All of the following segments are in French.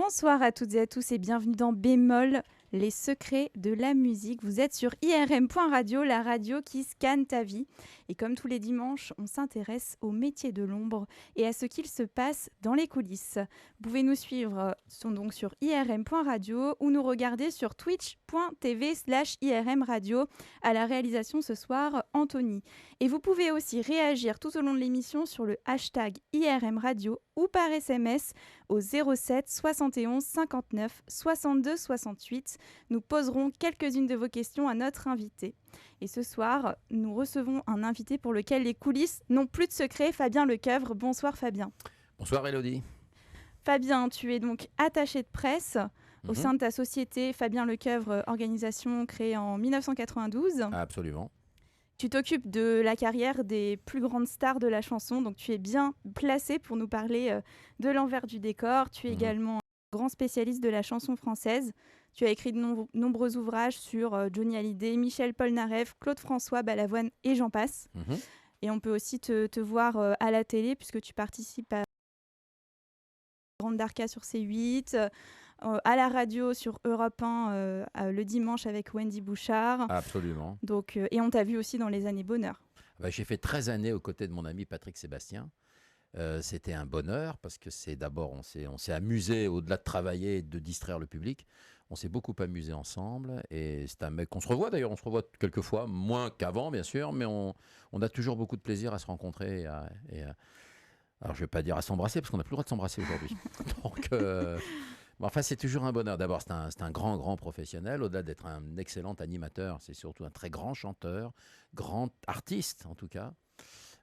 Bonsoir à toutes et à tous et bienvenue dans Bémol, les secrets de la musique. Vous êtes sur IRM.radio, la radio qui scanne ta vie. Et comme tous les dimanches, on s'intéresse aux métiers de l'ombre et à ce qu'il se passe dans les coulisses. Vous pouvez nous suivre donc sur IRM.radio ou nous regarder sur twitch.tv/IRM radio. À la réalisation ce soir, Anthony. Et vous pouvez aussi réagir tout au long de l'émission sur le hashtag IRM Radio ou par SMS au 07 71 59 62 68. Nous poserons quelques-unes de vos questions à notre invité. Et ce soir, nous recevons un invité pour lequel les coulisses n'ont plus de secret, Fabien Lecoeuvre. Bonsoir Fabien. Bonsoir Élodie. Fabien, tu es donc attaché de presse au sein de ta société Fabien Lecoeuvre, organisation créée en 1992. Absolument. Tu t'occupes de la carrière des plus grandes stars de la chanson, donc tu es bien placé pour nous parler de l'envers du décor. Tu es également un grand spécialiste de la chanson française. Tu as écrit de nombreux ouvrages sur Johnny Hallyday, Michel Polnareff, Claude François, Balavoine et j'en passe. Et on peut aussi te voir à la télé puisque tu participes à Grande Darka sur C8, à la radio sur Europe 1 le dimanche avec Wendy Bouchard. Absolument. Donc, et on t'a vu aussi dans les années bonheur. J'ai fait 13 années aux côtés de mon ami Patrick Sébastien. C'était un bonheur parce que c'est d'abord, on s'est amusé au-delà de travailler et de distraire le public. On s'est beaucoup amusé ensemble et c'est un mec qu'on se revoit d'ailleurs, on se revoit quelques fois, moins qu'avant bien sûr, mais on a toujours beaucoup de plaisir à se rencontrer alors je ne vais pas dire à s'embrasser parce qu'on n'a plus le droit de s'embrasser aujourd'hui. Donc enfin, c'est toujours un bonheur. D'abord, c'est un grand professionnel. Au-delà d'être un excellent animateur, c'est surtout un très grand chanteur, grand artiste en tout cas.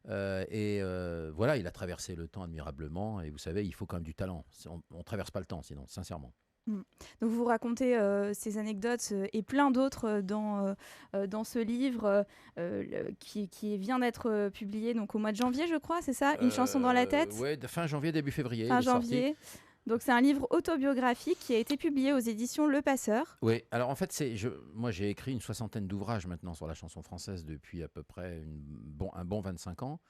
Voilà, il a traversé le temps admirablement. Et vous savez, il faut quand même du talent. On ne traverse pas le temps sinon, sincèrement. Donc vous racontez ces anecdotes et plein d'autres dans ce livre qui vient d'être publié donc, au mois de janvier, je crois, c'est ça? Une chanson dans la tête? Oui, fin janvier, début février. Fin janvier. Donc c'est un livre autobiographique qui a été publié aux éditions Le Passeur. Oui, alors en fait, moi j'ai écrit une 60aine d'ouvrages maintenant sur la chanson française depuis à peu près un bon 25 ans.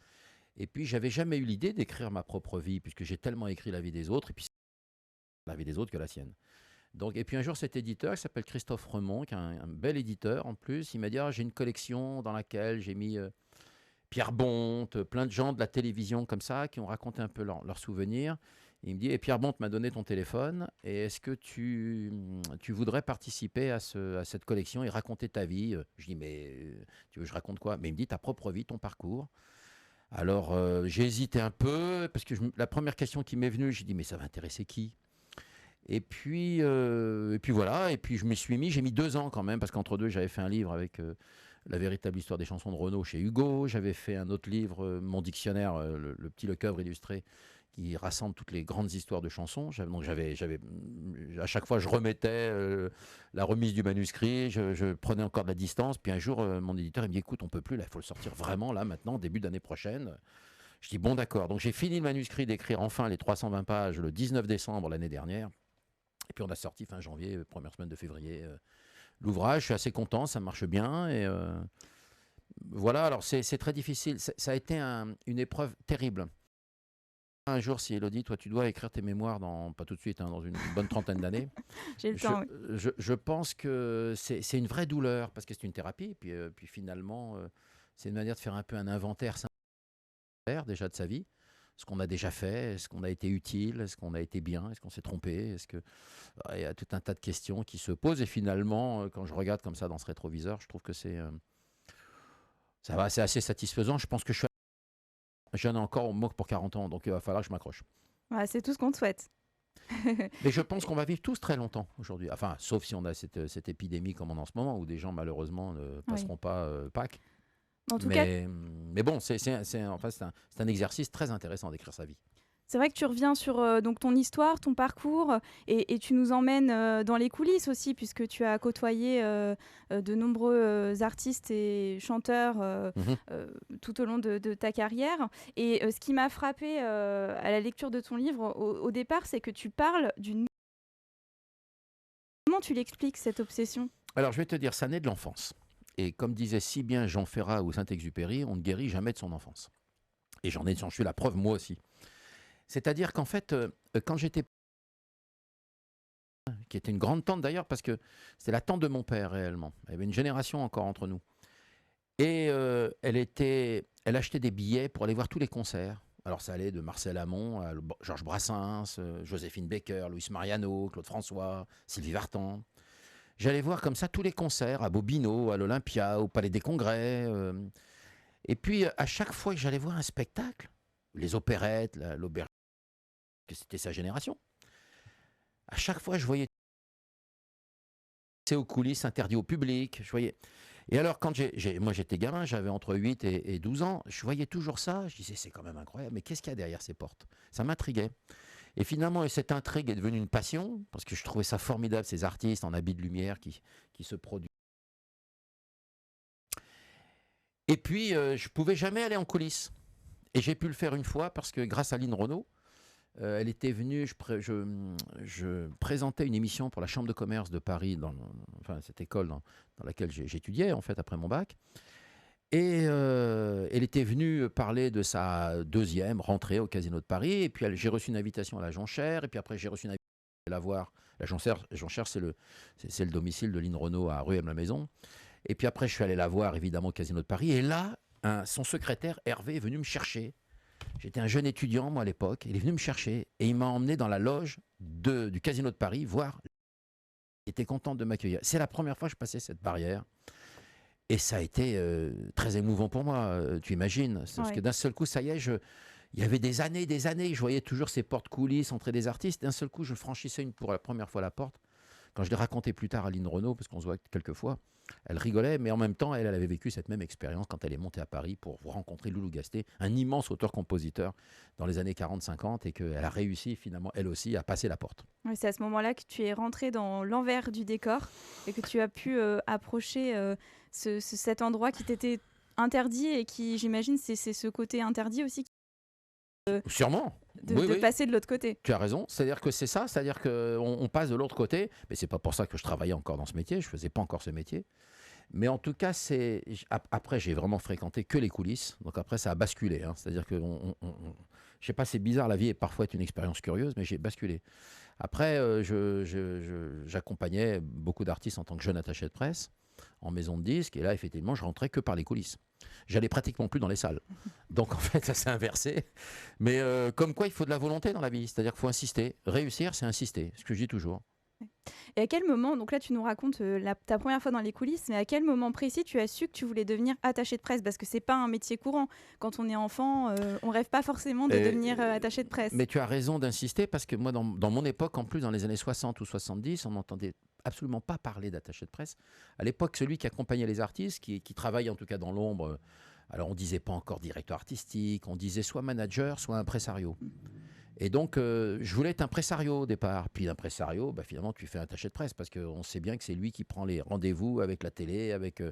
Et puis j'avais jamais eu l'idée d'écrire ma propre vie puisque j'ai tellement écrit la vie des autres et puis la vie des autres que la sienne. Donc, et puis un jour, cet éditeur, qui s'appelle Christophe Remond, qui est un bel éditeur en plus, il m'a dit j'ai une collection dans laquelle j'ai mis Pierre Bonte, plein de gens de la télévision comme ça, qui ont raconté un peu leurs souvenirs. Et il me dit Pierre Bonte m'a donné ton téléphone, et est-ce que tu voudrais participer à cette collection et raconter ta vie? Je dis mais tu veux que je raconte quoi? Mais il me dit ta propre vie, ton parcours. Alors j'ai hésité un peu, parce que la première question qui m'est venue, j'ai dit mais ça va intéresser qui? Et puis voilà, et puis je m'y suis mis, j'ai mis 2 ans quand même, parce qu'entre deux, j'avais fait un livre avec la véritable histoire des chansons de Renaud chez Hugo, j'avais fait un autre livre, mon dictionnaire, le petit Lecoeuvre illustré, qui rassemble toutes les grandes histoires de chansons. Donc à chaque fois, je remettais la remise du manuscrit, je prenais encore de la distance, puis un jour, mon éditeur, il me dit, écoute, on peut plus, là, il faut le sortir vraiment, là, maintenant, début d'année prochaine. Je dis, bon, d'accord. Donc j'ai fini le manuscrit d'écrire enfin les 320 pages le 19 décembre l'année dernière. Et puis on a sorti fin janvier, première semaine de février, l'ouvrage. Je suis assez content, ça marche bien. Et voilà, alors c'est très difficile. Ça a été une épreuve terrible. Un jour, si Élodie, toi tu dois écrire tes mémoires, pas tout de suite, dans une bonne trentaine d'années. J'ai le temps, oui. Je pense que c'est une vraie douleur, parce que c'est une thérapie. Puis finalement, c'est une manière de faire un peu un inventaire déjà de sa vie. Ce qu'on a déjà fait, est-ce qu'on a été utile, est-ce qu'on a été bien, est-ce qu'on s'est trompé, il y a tout un tas de questions qui se posent et finalement, quand je regarde comme ça dans ce rétroviseur, je trouve que c'est assez satisfaisant. Je pense que j'en ai encore au moins pour 40 ans, donc il va falloir que je m'accroche. Ouais, c'est tout ce qu'on te souhaite. Mais je pense qu'on va vivre tous très longtemps aujourd'hui, enfin, sauf si on a cette épidémie comme on a en ce moment, où des gens malheureusement ne passeront pas Pâques. En tout cas, mais bon, c'est un exercice très intéressant d'écrire sa vie. c'est vrai que tu reviens sur donc ton histoire, ton parcours, et tu nous emmènes dans les coulisses aussi, puisque tu as côtoyé de nombreux artistes et chanteurs tout au long de ta carrière. Et ce qui m'a frappé à la lecture de ton livre au départ, c'est que tu parles d'une... Comment tu l'expliques, cette obsession? Alors, je vais te dire, ça naît de l'enfance. Et comme disait si bien Jean Ferrat ou Saint-Exupéry, on ne guérit jamais de son enfance. Et j'en suis la preuve moi aussi. C'est-à-dire qu'en fait, quand j'étais qui était une grande tante d'ailleurs, parce que c'était la tante de mon père réellement. Il y avait une génération encore entre nous. Et elle achetait des billets pour aller voir tous les concerts. Alors ça allait de Marcel Amont à Georges Brassens, Joséphine Baker, Luis Mariano, Claude François, Sylvie Vartan. J'allais voir comme ça tous les concerts à Bobino, à l'Olympia, au Palais des Congrès. Et puis à chaque fois que j'allais voir un spectacle, les opérettes, l'auberge, que c'était sa génération, à chaque fois je voyais c'est aux coulisses, interdit au public. Je voyais. Et alors, quand moi j'étais gamin, j'avais entre 8 et 12 ans, je voyais toujours ça. Je disais, c'est quand même incroyable, mais qu'est-ce qu'il y a derrière ces portes? Ça m'intriguait. Et finalement, cette intrigue est devenue une passion, parce que je trouvais ça formidable, ces artistes en habits de lumière qui se produisent. Et puis, je pouvais jamais aller en coulisses. Et j'ai pu le faire une fois, parce que grâce à Lynn Renaud, elle était venue, je présentais une émission pour la Chambre de commerce de Paris, enfin cette école dans laquelle j'étudiais en fait après mon bac. Et elle était venue parler de sa deuxième rentrée au Casino de Paris. Et puis j'ai reçu une invitation à la Jonchère. Et puis après j'ai reçu une invitation à la voir. La Jonchère, c'est le domicile de Lynn Renaud à Rueil-la-Maison. Et puis après je suis allé la voir évidemment au Casino de Paris. Et là, son secrétaire Hervé est venu me chercher. J'étais un jeune étudiant, moi, à l'époque. Il est venu me chercher et il m'a emmené dans la loge du Casino de Paris voir. Il était content de m'accueillir. C'est la première fois que je passais cette barrière. Et ça a été très émouvant pour moi, tu imagines. Parce que d'un seul coup, ça y est, il y avait des années, je voyais toujours ces portes coulisses, entrer des artistes. D'un seul coup, je franchissais pour la première fois la porte. Quand je l'ai raconté plus tard à Lynn Renaud, parce qu'on se voit quelques fois, elle rigolait, mais en même temps, elle avait vécu cette même expérience quand elle est montée à Paris pour rencontrer Loulou Gasté, un immense auteur-compositeur dans les années 40-50, et qu'elle a réussi finalement, elle aussi, à passer la porte. Ouais, c'est à ce moment-là que tu es rentré dans l'envers du décor et que tu as pu approcher cet endroit qui t'était interdit et qui, j'imagine, c'est ce côté interdit aussi Sûrement. de passer de l'autre côté. Tu as raison, c'est-à-dire que c'est ça, c'est-à-dire qu'on passe de l'autre côté, mais c'est pas pour ça que je travaillais encore dans ce métier, je faisais pas encore ce métier. Mais en tout cas, après, j'ai vraiment fréquenté que les coulisses, donc après, ça a basculé. Hein. C'est-à-dire que, je sais pas, c'est bizarre, la vie est parfois une expérience curieuse, mais j'ai basculé. Après, j'accompagnais beaucoup d'artistes en tant que jeune attaché de presse, en maison de disques, et là, effectivement, je rentrais que par les coulisses. J'allais pratiquement plus dans les salles. Donc, en fait, ça s'est inversé. Mais comme quoi, il faut de la volonté dans la vie. C'est-à-dire qu'il faut insister. Réussir, c'est insister. Ce que je dis toujours. Et à quel moment, donc là tu nous racontes ta première fois dans les coulisses, mais à quel moment précis tu as su que tu voulais devenir attaché de presse? Parce que c'est pas un métier courant. Quand on est enfant, on rêve pas forcément de devenir attaché de presse. Mais tu as raison d'insister, parce que moi, dans mon époque, en plus, dans les années 60 ou 70, on n'entendait absolument pas parler d'attaché de presse. À l'époque, celui qui accompagnait les artistes, qui travaillait en tout cas dans l'ombre, alors on disait pas encore directeur artistique, on disait soit manager, soit impresario. Et donc, je voulais être impresario au départ. Puis l'impresario, finalement, tu fais un attaché de presse, parce qu'on sait bien que c'est lui qui prend les rendez-vous avec la télé, avec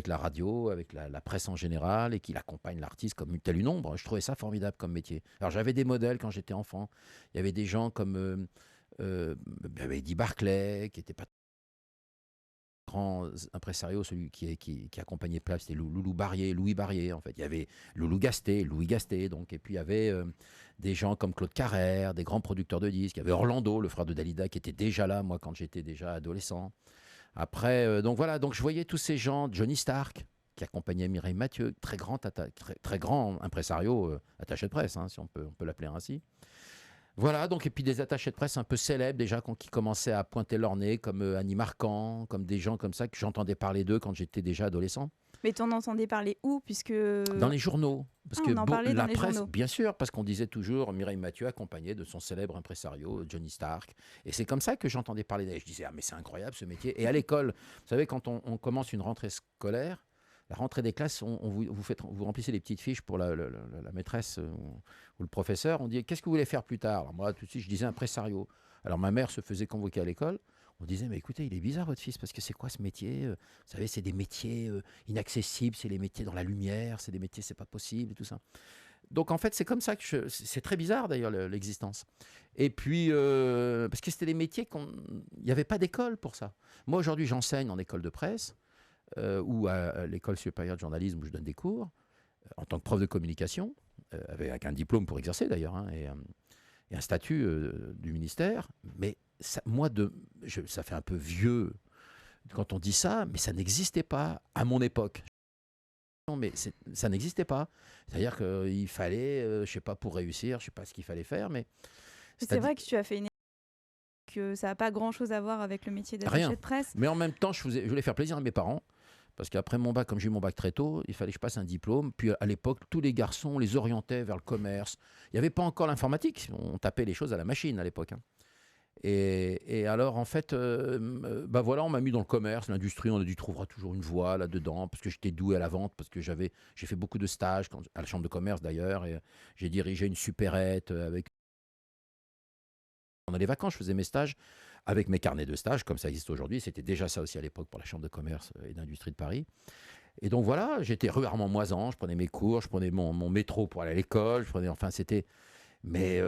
la radio, avec la presse en général, et qu'il accompagne l'artiste comme telle une ombre. Je trouvais ça formidable comme métier. Alors, j'avais des modèles quand j'étais enfant. Il y avait des gens comme Eddie Barclay, qui n'était pas grand impresario, celui qui accompagnait Plaf, c'était Louis Barrier, en fait. Il y avait Louis Gasté, donc. Et puis, il y avait des gens comme Claude Carrère, des grands producteurs de disques. Il y avait Orlando, le frère de Dalida, qui était déjà là, moi, quand j'étais déjà adolescent. Après, donc voilà, donc je voyais tous ces gens, Johnny Stark, qui accompagnait Mireille Mathieu, très grand impresario, attaché de presse, hein, si on peut l'appeler ainsi. Voilà, donc, et puis des attachés de presse un peu célèbres déjà qui commençaient à pointer leur nez, comme Annie Marquand, comme des gens comme ça que j'entendais parler d'eux quand j'étais déjà adolescent. Mais t'en entendais parler où, puisque... Dans les journaux. Parce que on en parlait la dans les presse, journaux. bien sûr, parce qu'on disait toujours Mireille Mathieu accompagnée de son célèbre impresario Johnny Stark. Et c'est comme ça que j'entendais parler d'elle. Je disais, ah mais c'est incroyable ce métier. Et à l'école, vous savez, quand on commence une rentrée scolaire, la rentrée des classes, vous remplissez les petites fiches pour la maîtresse ou le professeur. On dit, qu'est-ce que vous voulez faire plus tard? Alors moi, tout de suite, je disais impresario. Alors ma mère se faisait convoquer à l'école. On disait, mais écoutez, il est bizarre votre fils, parce que c'est quoi ce métier? Vous savez, c'est des métiers inaccessibles, c'est les métiers dans la lumière, c'est des métiers, c'est pas possible, et tout ça. Donc en fait, c'est comme ça que c'est très bizarre d'ailleurs l'existence. Et puis, parce que c'était des métiers il n'y avait pas d'école pour ça. Moi aujourd'hui, j'enseigne en école de presse, ou à l'école supérieure de journalisme où je donne des cours, en tant que prof de communication, avec un diplôme pour exercer d'ailleurs, hein, et un statut du ministère, mais moi, ça fait un peu vieux quand on dit ça, mais ça n'existait pas à mon époque. Non, mais ça n'existait pas. C'est-à-dire qu'il fallait, je ne sais pas, pour réussir, je ne sais pas ce qu'il fallait faire, mais... C'est vrai que tu as fait une que ça n'a pas grand-chose à voir avec le métier d'attaché de presse. Mais en même temps, je voulais faire plaisir à mes parents. Parce qu'après mon bac, comme j'ai eu mon bac très tôt, il fallait que je passe un diplôme. Puis à l'époque, tous les garçons, on les orientait vers le commerce. Il n'y avait pas encore l'informatique. On tapait les choses à la machine à l'époque. Hein. Et alors, en fait, bah voilà, on m'a mis dans le commerce, l'industrie. On a dit, tu trouveras toujours une voie là-dedans. Parce que j'étais doué à la vente, parce que j'ai fait beaucoup de stages, à la chambre de commerce d'ailleurs. Et j'ai dirigé une supérette avec... Pendant les vacances, je faisais mes stages avec mes carnets de stage, comme ça existe aujourd'hui. C'était déjà ça aussi à l'époque pour la Chambre de commerce et d'industrie de Paris. Et donc voilà, j'étais régulièrement moisant, je prenais mes cours, je prenais mon métro pour aller à l'école, enfin c'était... Mais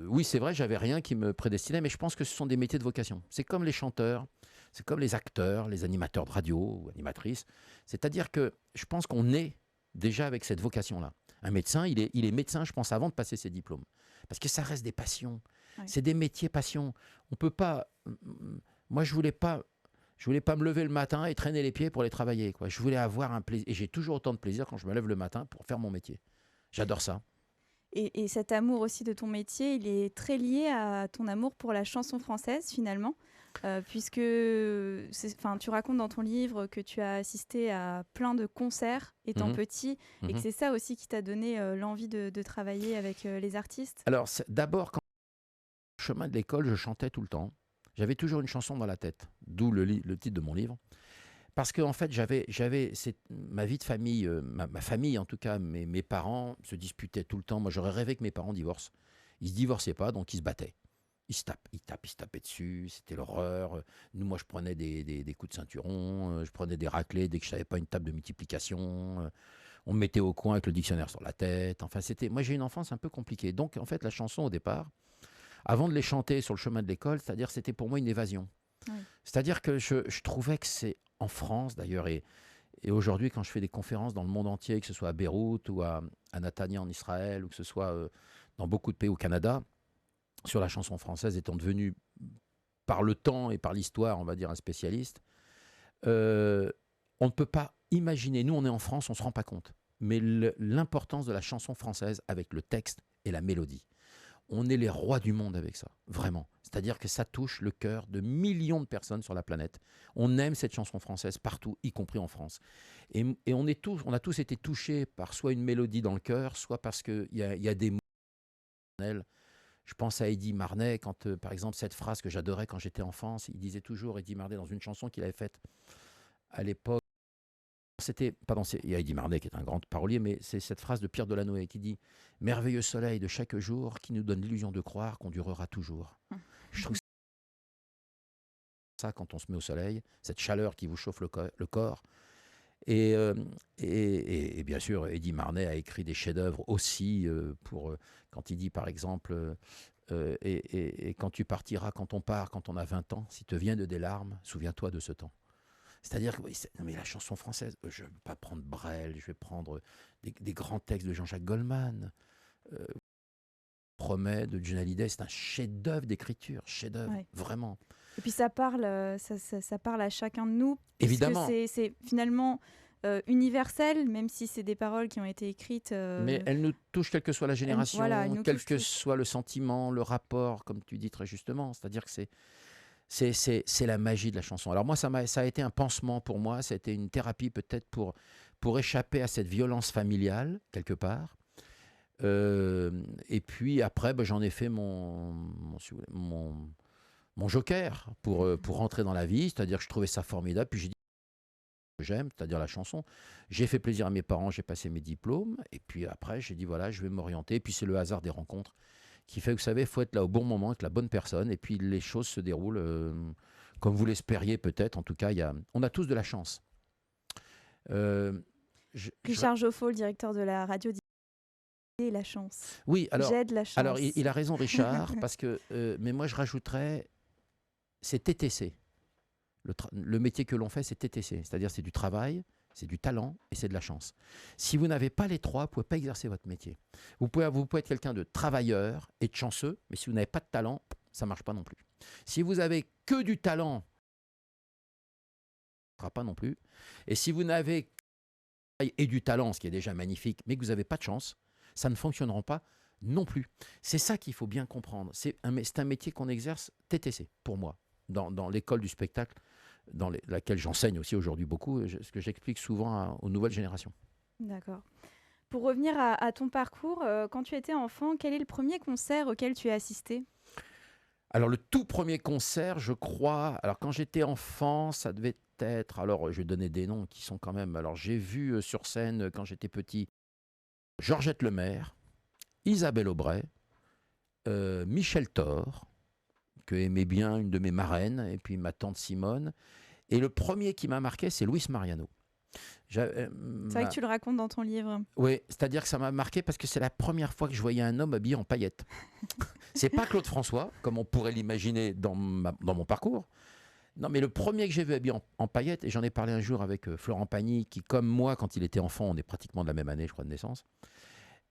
oui, c'est vrai, j'avais rien qui me prédestinait, mais je pense que ce sont des métiers de vocation. C'est comme les chanteurs, c'est comme les acteurs, les animateurs de radio ou animatrices. C'est-à-dire que je pense qu'on est déjà avec cette vocation-là. Un médecin, il est médecin, je pense, avant de passer ses diplômes. Parce que ça reste des passions. Ouais. C'est des métiers passion. On peut pas... Moi, je voulais pas me lever le matin et traîner les pieds pour aller travailler. Quoi. Je voulais avoir un plaisir. Et j'ai toujours autant de plaisir quand je me lève le matin pour faire mon métier. J'adore ça. Et cet amour aussi de ton métier, il est très lié à ton amour pour la chanson française, finalement. Puisque tu racontes dans ton livre que tu as assisté à plein de concerts étant petit, et que c'est ça aussi qui t'a donné l'envie de travailler avec les artistes. Alors, d'abord, quand chemin de l'école, je chantais tout le temps. J'avais toujours une chanson dans la tête, d'où le titre de mon livre. Parce qu'en fait, j'avais ma vie de famille, ma famille en tout cas, mes parents se disputaient tout le temps. Moi, j'aurais rêvé que mes parents divorcent. Ils ne se divorçaient pas, donc ils se battaient. Ils se tapaient dessus, c'était l'horreur. Moi, je prenais des coups de ceinturon, je prenais des raclées dès que je ne savais pas une table de multiplication. On me mettait au coin avec le dictionnaire sur la tête. Enfin, moi, j'ai une enfance un peu compliquée. Donc, en fait, la chanson, au départ, avant de les chanter sur le chemin de l'école, c'est-à-dire c'était pour moi une évasion. Oui. C'est-à-dire que je trouvais que c'est en France d'ailleurs, et aujourd'hui quand je fais des conférences dans le monde entier, que ce soit à Beyrouth ou à Natania en Israël, ou que ce soit dans beaucoup de pays au Canada, sur la chanson française étant devenu par le temps et par l'histoire, on va dire, un spécialiste, on ne peut pas imaginer, nous on est en France, on ne se rend pas compte, mais l'importance de la chanson française avec le texte et la mélodie. On est les rois du monde avec ça, vraiment. C'est-à-dire que ça touche le cœur de millions de personnes sur la planète. On aime cette chanson française partout, y compris en France. Et on a tous été touchés par soit une mélodie dans le cœur, soit parce qu'il y a des mots. Je pense à Eddie Marnet, quand, par exemple, cette phrase que j'adorais quand j'étais enfant, il disait toujours, Eddie Marnet, dans une chanson qu'il avait faite à l'époque, il y a Eddie Marnet qui est un grand parolier, mais c'est cette phrase de Pierre Delanoë qui dit « Merveilleux soleil de chaque jour qui nous donne l'illusion de croire qu'on durera toujours ». Je trouve ça quand on se met au soleil, cette chaleur qui vous chauffe le corps. Et bien sûr, Eddie Marnet a écrit des chefs-d'œuvre aussi quand il dit par exemple et quand tu partiras, quand on part, quand on a 20 ans, si te viennent des larmes, souviens-toi de ce temps. C'est-à-dire que mais la chanson française, je ne vais pas prendre Brel, je vais prendre des grands textes de Jean-Jacques Goldman, Promet de Johnny Hallyday, c'est un chef-d'œuvre d'écriture, chef-d'œuvre, vraiment. Et puis ça parle à chacun de nous. Évidemment. C'est finalement universel, même si c'est des paroles qui ont été écrites. Mais elles nous touchent quelle que soit la génération, quel que soit le sentiment, le rapport, comme tu dis très justement. C'est-à-dire que c'est la magie de la chanson. Alors moi, ça a été un pansement pour moi, ça a été une thérapie peut-être pour échapper à cette violence familiale, quelque part. Et puis après, j'en ai fait mon joker pour rentrer dans la vie, c'est-à-dire que je trouvais ça formidable. Puis j'ai dit que j'aime, c'est-à-dire la chanson. J'ai fait plaisir à mes parents, j'ai passé mes diplômes. Et puis après, j'ai dit voilà, je vais m'orienter. Et puis c'est le hasard des rencontres qui fait que, vous savez, il faut être là au bon moment avec la bonne personne. Et puis les choses se déroulent comme vous l'espériez peut-être. En tout cas, on a tous de la chance. Richard Joffo, le directeur de la radio, dit la chance. Oui, alors, j'aide la chance. Alors il a raison, Richard, parce que, mais moi je rajouterais, c'est TTC. Le métier que l'on fait, c'est TTC, c'est-à-dire c'est du travail, c'est du talent et c'est de la chance. Si vous n'avez pas les trois, vous ne pouvez pas exercer votre métier. Vous pouvez être quelqu'un de travailleur et de chanceux, mais si vous n'avez pas de talent, ça ne marche pas non plus. Si vous avez que du talent, ça ne sera pas non plus. Et si vous n'avez et du talent, ce qui est déjà magnifique, mais que vous n'avez pas de chance, ça ne fonctionnera pas non plus. C'est ça qu'il faut bien comprendre. C'est un métier qu'on exerce TTC, pour moi, dans l'école du spectacle, laquelle j'enseigne aussi aujourd'hui beaucoup, ce que j'explique souvent aux nouvelles générations. D'accord. Pour revenir à ton parcours, quand tu étais enfant, quel est le premier concert auquel tu as assisté? Alors, le tout premier concert, je crois, alors quand j'étais enfant, ça devait être, alors je vais donner des noms qui sont quand même, alors j'ai vu sur scène quand j'étais petit, Georgette Lemaire, Isabelle Aubray, Michel Thor, que aimait bien une de mes marraines, et puis ma tante Simone. Et le premier qui m'a marqué, c'est Luis Mariano. C'est vrai que tu le racontes dans ton livre. Oui, c'est-à-dire que ça m'a marqué parce que c'est la première fois que je voyais un homme habillé en paillettes. C'est pas Claude François, comme on pourrait l'imaginer dans mon parcours. Non, mais le premier que j'ai vu habillé en paillettes, et j'en ai parlé un jour avec Florent Pagny, qui, comme moi, quand il était enfant, on est pratiquement de la même année, je crois, de naissance.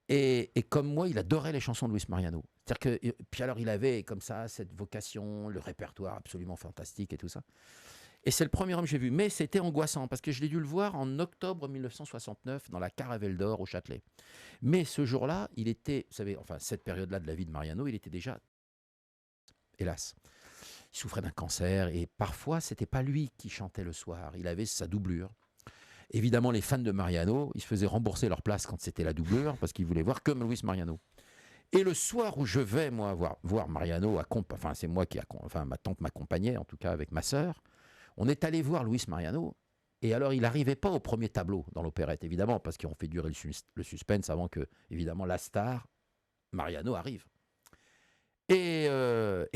Et comme moi, il adorait les chansons de Luis Mariano. C'est-à-dire que, puis alors, il avait comme ça cette vocation, le répertoire absolument fantastique et tout ça. Et c'est le premier homme que j'ai vu. Mais c'était angoissant parce que je l'ai dû le voir en octobre 1969 dans la Caravelle d'Or au Châtelet. Mais ce jour-là, il était, vous savez, enfin, cette période-là de la vie de Mariano, il était déjà, hélas, il souffrait d'un cancer et parfois, c'était pas lui qui chantait le soir. Il avait sa doublure. Évidemment, les fans de Mariano, ils se faisaient rembourser leur place quand c'était la doublure parce qu'ils voulaient voir comme Luis Mariano. Et le soir où je vais, moi, voir Mariano, enfin, c'est moi enfin, ma tante m'accompagnait, en tout cas avec ma sœur, on est allé voir Luis Mariano. Et alors, il n'arrivait pas au premier tableau dans l'opérette, évidemment, parce qu'on fait durer le suspense avant que, évidemment, la star, Mariano, arrive. Et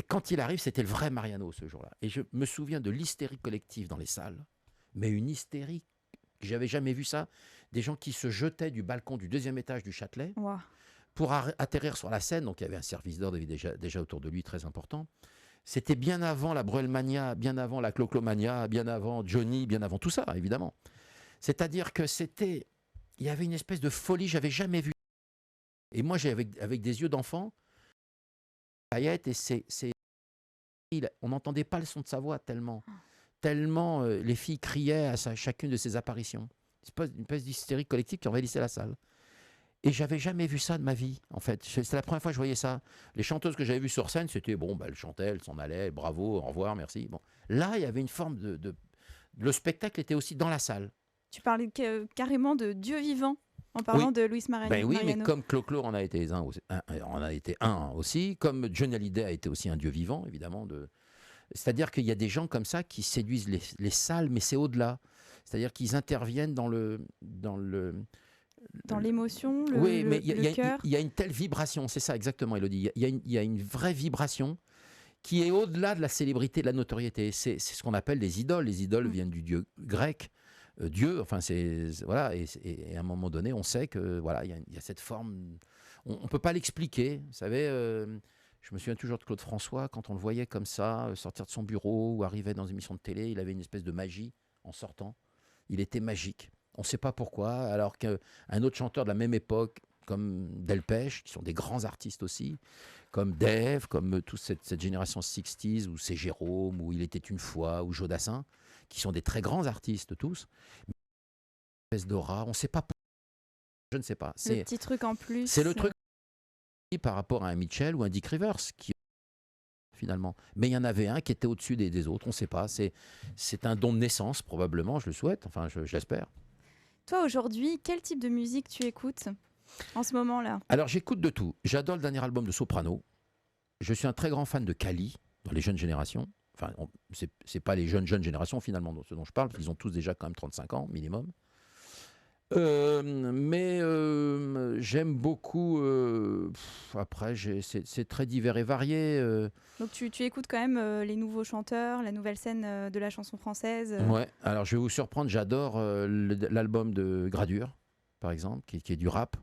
quand il arrive, c'était le vrai Mariano ce jour-là. Et je me souviens de l'hystérie collective dans les salles, mais une hystérie, j'avais jamais vu ça. Des gens qui se jetaient du balcon du 2e étage du Châtelet Wow. pour atterrir sur la scène. Donc il y avait un service d'ordre déjà autour de lui très important. C'était bien avant la Bruelmania, bien avant la Cloclomania, bien avant Johnny, bien avant tout ça, évidemment. C'est-à-dire que il y avait une espèce de folie, j'avais jamais vu. Et moi, j'ai avec des yeux d'enfant, paillettes, et on n'entendait pas le son de sa voix tellement les filles criaient à chacune de ses apparitions. C'est une espèce d'hystérie collective qui envahissait la salle. Et j'avais jamais vu ça de ma vie, en fait. C'est la première fois que je voyais ça. Les chanteuses que j'avais vues sur scène, c'était bon, bah, elles chantaient, elles s'en allaient, bravo, au revoir, merci. Bon. Là, il y avait une forme le spectacle était aussi dans la salle. Tu parlais carrément de Dieu vivant en parlant de Luis Mariano. Ben oui, mais comme Clo-Clo en a été un aussi, comme Johnny Hallyday a été aussi un Dieu vivant, évidemment. C'est-à-dire qu'il y a des gens comme ça qui séduisent les salles, mais c'est au-delà. C'est-à-dire qu'ils interviennent dans l'émotion, oui, mais le cœur. Il y a une telle vibration, c'est ça exactement, Élodie. Il y a une vraie vibration qui est au-delà de la célébrité, de la notoriété. C'est ce qu'on appelle les idoles. Les idoles viennent du dieu grec, Dieu. Enfin, voilà. Et à un moment donné, on sait que voilà, il y a cette forme. On peut pas l'expliquer. Vous savez, je me souviens toujours de Claude François quand on le voyait comme ça sortir de son bureau ou arriver dans une émission de télé. Il avait une espèce de magie en sortant. Il était magique. On ne sait pas pourquoi, alors qu'un autre chanteur de la même époque, comme Delpech, qui sont des grands artistes aussi, comme Dave, comme toute cette génération 60s, ou c'est Jérôme, ou Il était une fois, ou Jodassin, qui sont des très grands artistes tous, mais une espèce d'aura, on ne sait pas pourquoi, je ne sais pas. Le petit truc en plus. C'est le truc par rapport à un Mitchell ou un Dick Rivers, qui finalement. Mais il y en avait un qui était au-dessus des autres, on ne sait pas. C'est un don de naissance, probablement, je le souhaite, enfin je l'espère. Toi, aujourd'hui, quel type de musique tu écoutes en ce moment-là? Alors, j'écoute de tout. J'adore le dernier album de Soprano. Je suis un très grand fan de Kali, dans les jeunes générations. Enfin, c'est pas les jeunes générations, finalement, ce dont je parle, parce qu'ils ont tous déjà quand même 35 ans, minimum. Mais j'aime beaucoup... après, c'est très divers et varié. Donc tu écoutes quand même les nouveaux chanteurs, la nouvelle scène de la chanson française. Ouais, alors je vais vous surprendre, j'adore l'album de Gradure, par exemple, qui est du rap.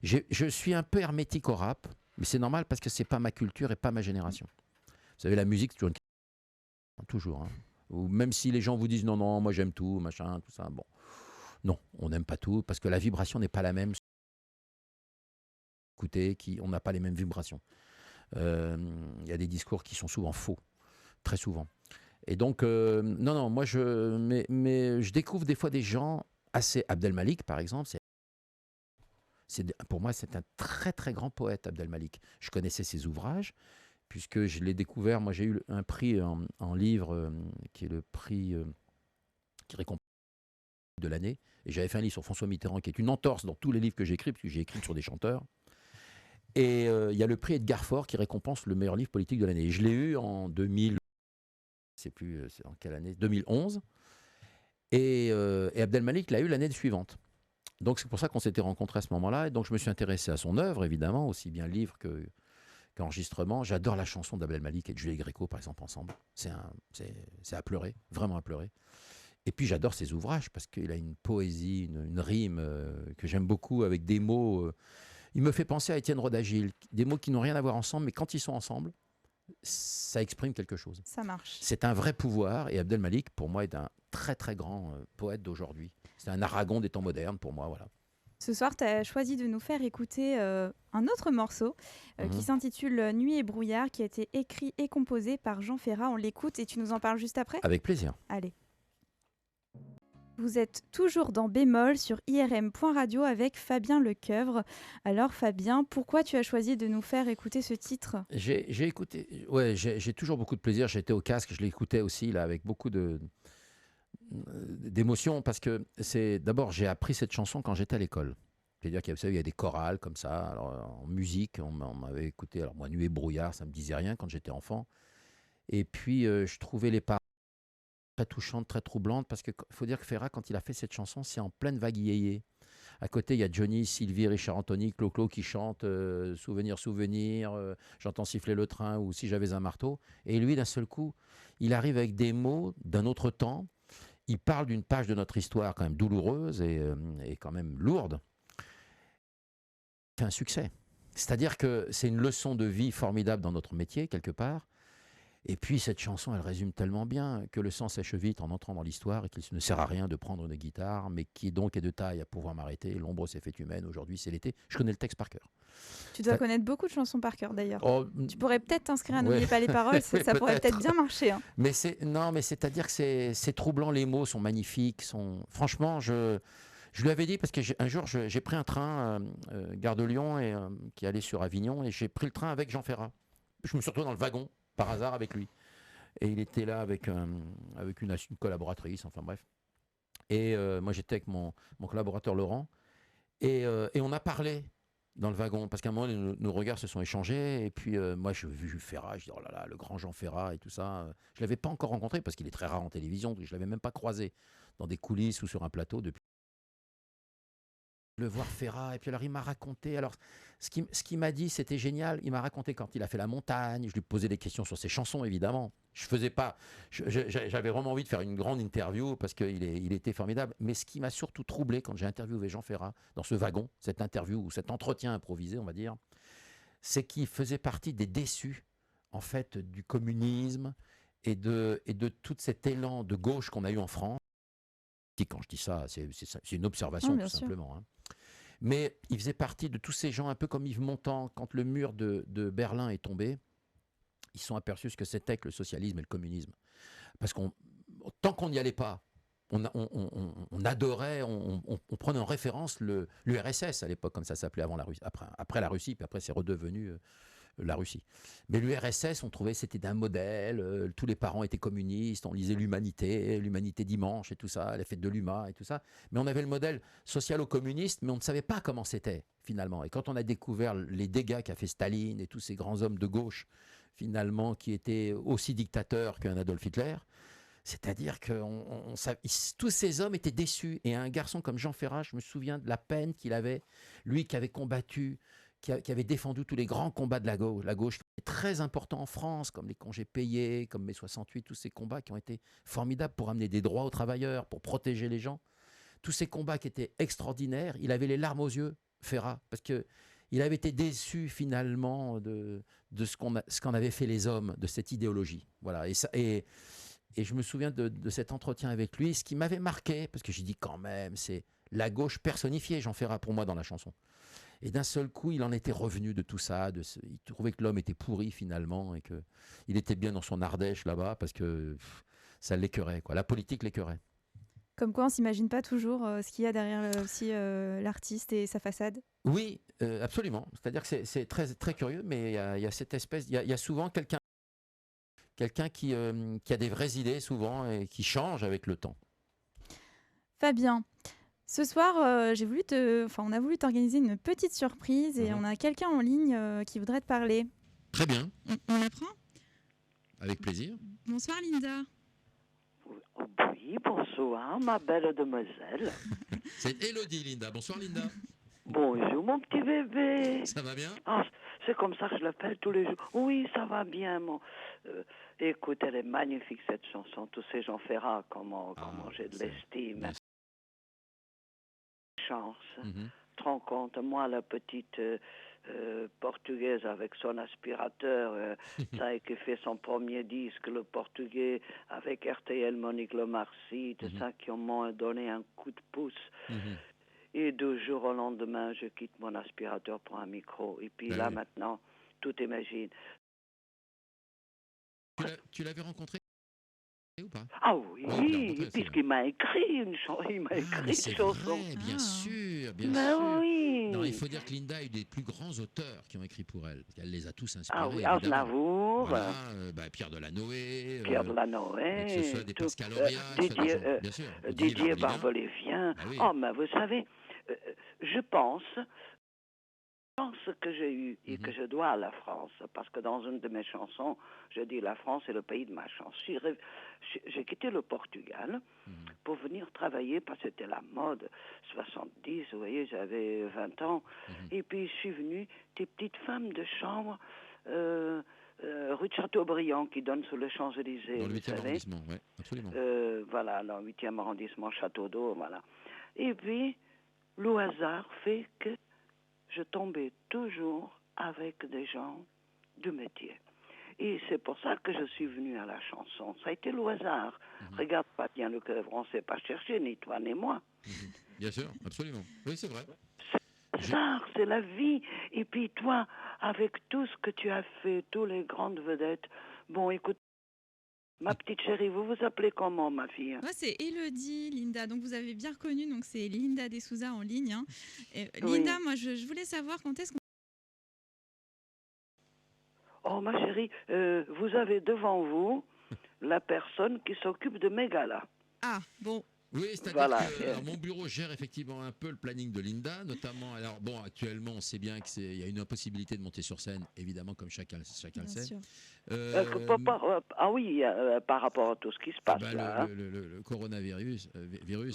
Je suis un peu hermétique au rap, mais c'est normal parce que c'est pas ma culture et pas ma génération. Vous savez, la musique, c'est toujours toujours. Hein. Ou même si les gens vous disent non, non, moi j'aime tout, machin, tout ça, bon. Non, on n'aime pas tout parce que la vibration n'est pas la même. Écoutez, on n'a pas les mêmes vibrations. Il y a des discours qui sont souvent faux. très souvent. Et donc, non, moi, mais je découvre des fois des gens assez... Abdel Malik, par exemple, pour moi, c'est un très, très grand poète, Abdel Malik. Je connaissais ses ouvrages, puisque je l'ai découvert. Moi, j'ai eu un prix en livre, qui est le prix qui récompense de l'année. Et j'avais fait un livre sur François Mitterrand, qui est une entorse dans tous les livres que j'écris, puisque j'ai écrit sur des chanteurs. Et il y a le prix Edgar Faure qui récompense le meilleur livre politique de l'année. Et je l'ai eu en 2000, je ne sais plus c'est en quelle année, 2011. Et Abdel Malik l'a eu l'année suivante. Donc c'est pour ça qu'on s'était rencontrés à ce moment-là. Et donc je me suis intéressé à son œuvre, évidemment, aussi bien livre qu'enregistrement. J'adore la chanson d'Abdel Malik et de Julie Gréco, par exemple, ensemble. C'est à pleurer, vraiment à pleurer. Et puis j'adore ses ouvrages parce qu'il a une poésie, une rime que j'aime beaucoup avec des mots. Il me fait penser à Étienne Rodagil, des mots qui n'ont rien à voir ensemble, mais quand ils sont ensemble, ça exprime quelque chose. Ça marche. C'est un vrai pouvoir et Abdel Malik, pour moi, est un très très grand poète d'aujourd'hui. C'est un Aragon des temps modernes pour moi, voilà. Ce soir, tu as choisi de nous faire écouter un autre morceau qui s'intitule Nuit et brouillard, qui a été écrit et composé par Jean Ferrat. On l'écoute et tu nous en parles juste après ? Avec plaisir. Allez. Vous êtes toujours dans Bémol sur IRM.radio avec Fabien Lecoeuvre. Alors Fabien, pourquoi tu as choisi de nous faire écouter ce titre ? J'ai écouté, ouais, j'ai toujours beaucoup de plaisir. J'étais au casque, je l'écoutais aussi là avec beaucoup d'émotion parce que d'abord j'ai appris cette chanson quand j'étais à l'école. C'est-à-dire qu'il y a des chorales comme ça. Alors, en musique, on m'avait écouté. Alors moi, Nuit et brouillard, ça me disait rien quand j'étais enfant. Et puis je trouvais les paroles très touchante, très troublante, parce qu'il faut dire que Ferrat, quand il a fait cette chanson, c'est en pleine vague yéyé. À côté, il y a Johnny, Sylvie, Richard Anthony, Clo-Clo qui chantent Souvenir, souvenir, j'entends siffler le train ou Si j'avais un marteau. Et lui, d'un seul coup, il arrive avec des mots d'un autre temps. Il parle d'une page de notre histoire quand même douloureuse et quand même lourde. C'est un succès. C'est-à-dire que c'est une leçon de vie formidable dans notre métier, quelque part. Et puis cette chanson, elle résume tellement bien que le sang sèche vite en entrant dans l'histoire et qu'il ne sert à rien de prendre une guitare, mais qui donc est de taille à pouvoir m'arrêter. L'ombre s'est fait humaine, aujourd'hui c'est l'été. Je connais le texte par cœur. Tu dois connaître beaucoup de chansons par cœur d'ailleurs. Oh, tu pourrais peut-être t'inscrire à N'oubliez ouais. pas les paroles, Oui, ça pourrait peut-être bien marcher. Hein. Mais c'est-à-dire que c'est troublant, les mots sont magnifiques. Franchement, je lui avais dit, parce qu'un jour j'ai pris un train, gare de Lyon, qui allait sur Avignon, et j'ai pris le train avec Jean Ferrat. Je me suis retrouvé dans le wagon, par hasard, avec lui. Et il était là avec une collaboratrice, enfin bref. Et moi, j'étais avec mon collaborateur Laurent. Et on a parlé dans le wagon, parce qu'à un moment, nos regards se sont échangés. Et puis, moi, j'ai vu Ferrat, je dis, oh là là, le grand Jean Ferrat et tout ça. Je ne l'avais pas encore rencontré, parce qu'il est très rare en télévision, donc je ne l'avais même pas croisé dans des coulisses ou sur un plateau depuis. Le voir Ferrat, et puis alors il m'a raconté, alors ce qu'il m'a dit c'était génial, il m'a raconté quand il a fait La Montagne, je lui posais des questions sur ses chansons évidemment, j'avais vraiment envie de faire une grande interview parce qu'il était formidable, mais ce qui m'a surtout troublé quand j'ai interviewé Jean Ferrat dans ce wagon, cette interview ou cet entretien improvisé on va dire, c'est qu'il faisait partie des déçus en fait du communisme et de tout cet élan de gauche qu'on a eu en France. Quand je dis ça, c'est une observation tout simplement. Hein. Mais il faisait partie de tous ces gens, un peu comme Yves Montand, quand le mur de Berlin est tombé, ils sont aperçus ce que c'était que le socialisme et le communisme. Parce que tant qu'on n'y allait pas, on adorait, on prenait en référence l'URSS à l'époque, comme ça s'appelait avant la Russie, après la Russie, puis après c'est redevenu la Russie. Mais l'URSS, on trouvait que c'était d'un modèle, tous les parents étaient communistes, on lisait l'Humanité dimanche et tout ça, la fête de l'UMA et tout ça. Mais on avait le modèle socialo-communiste, mais on ne savait pas comment c'était finalement. Et quand on a découvert les dégâts qu'a fait Staline et tous ces grands hommes de gauche, finalement, qui étaient aussi dictateurs qu'un Adolf Hitler, c'est-à-dire que tous ces hommes étaient déçus. Et un garçon comme Jean Ferrat, je me souviens de la peine qu'il avait, lui qui avait combattu, qui avait défendu tous les grands combats de la gauche qui étaient très importants en France, comme les congés payés, comme mai 68, tous ces combats qui ont été formidables pour amener des droits aux travailleurs, pour protéger les gens. Tous ces combats qui étaient extraordinaires, il avait les larmes aux yeux, Ferrat, parce qu'il avait été déçu finalement de ce qu'en avaient fait les hommes, de cette idéologie. Voilà. Et je me souviens de cet entretien avec lui, ce qui m'avait marqué, parce que j'ai dit quand même, c'est la gauche personnifiée, Jean Ferrat, pour moi, dans la chanson. Et d'un seul coup, il en était revenu de tout ça. Il trouvait que l'homme était pourri finalement et qu'il était bien dans son Ardèche là-bas parce que ça l'écœurait, quoi. La politique l'écœurait. Comme quoi, on s'imagine pas toujours ce qu'il y a derrière aussi l'artiste et sa façade. Oui, absolument. C'est-à-dire que c'est très, très curieux, mais il y a cette espèce, il y a souvent quelqu'un qui a des vraies idées souvent et qui change avec le temps. Fabien, ce soir, on a voulu t'organiser une petite surprise et on a quelqu'un en ligne qui voudrait te parler. Très bien, On la prend? avec plaisir. Bonsoir Linda. Oui, bonsoir, ma belle demoiselle. C'est Élodie, Linda. Bonsoir, Linda. Bonjour, mon petit bébé. Ça va bien? Ah, c'est comme ça que je l'appelle tous les jours. Oui, ça va bien, mon... écoute, elle est magnifique, cette chanson. Tu sais, Jean Ferrat, comment j'ai de l'estime. bien Chance. Mhm. Tu te rends compte, moi, la petite portugaise avec son aspirateur, ça, et qui fait son premier disque, le portugais, avec RTL, Monique Lemarcy, tout ça, qui m'ont donné un coup de pouce. Mhm. Et du jour au lendemain, je quitte mon aspirateur pour un micro. Et puis là, maintenant, tout imagine. Tu l'avais rencontré ou pas? Ah oui, puisqu'il m'a écrit une chanson. Il m'a écrit une chanson. Vrai, bien sûr, bien Mais sûr. oui. Non, il faut dire que Linda a eu des plus grands auteurs qui ont écrit pour elle. Elle les a tous inspirés. Ah oui, évidemment. Aznavour. Voilà, Pierre Delanoë. Pierre Delanoë. Que ce soit des Pascal Auria, bien sûr. Didier Barbelivien. Ah oui. Oh, mais vous savez, je pense que j'ai eu et que je dois à la France, parce que dans une de mes chansons, je dis la France est le pays de ma chance. J'ai quitté le Portugal pour venir travailler, parce que c'était la mode, 70, vous voyez, j'avais 20 ans, et puis je suis venue, des petites femmes de chambre, rue de Châteaubriand, qui donne sur les Champs-Élysées. Dans le 8e arrondissement, oui, absolument. Voilà, dans le 8e arrondissement, Château d'Eau, voilà. Et puis, le hasard fait que je tombais toujours avec des gens du métier. Et c'est pour ça que je suis venue à la chanson. Ça a été le hasard. Regarde pas bien le cœur, on ne s'est pas cherché, ni toi ni moi. Bien sûr, absolument. Oui, c'est vrai. C'est le hasard, c'est la vie. Et puis toi, avec tout ce que tu as fait, toutes les grandes vedettes, bon, écoute, ma petite chérie, vous vous appelez comment, ma fille? Moi, c'est Élodie, Linda. Donc, vous avez bien reconnu. Donc, c'est Linda De Souza en ligne. Hein. Et, Oui. Linda, moi, je voulais savoir quand est-ce qu'on... Oh, ma chérie, vous avez devant vous la personne qui s'occupe de mes galas. Ah, bon. Oui, c'est-à-dire Voilà. que mon bureau gère effectivement un peu le planning de Linda, notamment. Alors bon, actuellement, on sait bien qu'il y a une impossibilité de monter sur scène, évidemment, comme chacun le sait. Sûr. Ah oui, par rapport à tout ce qui se passe là. Le coronavirus,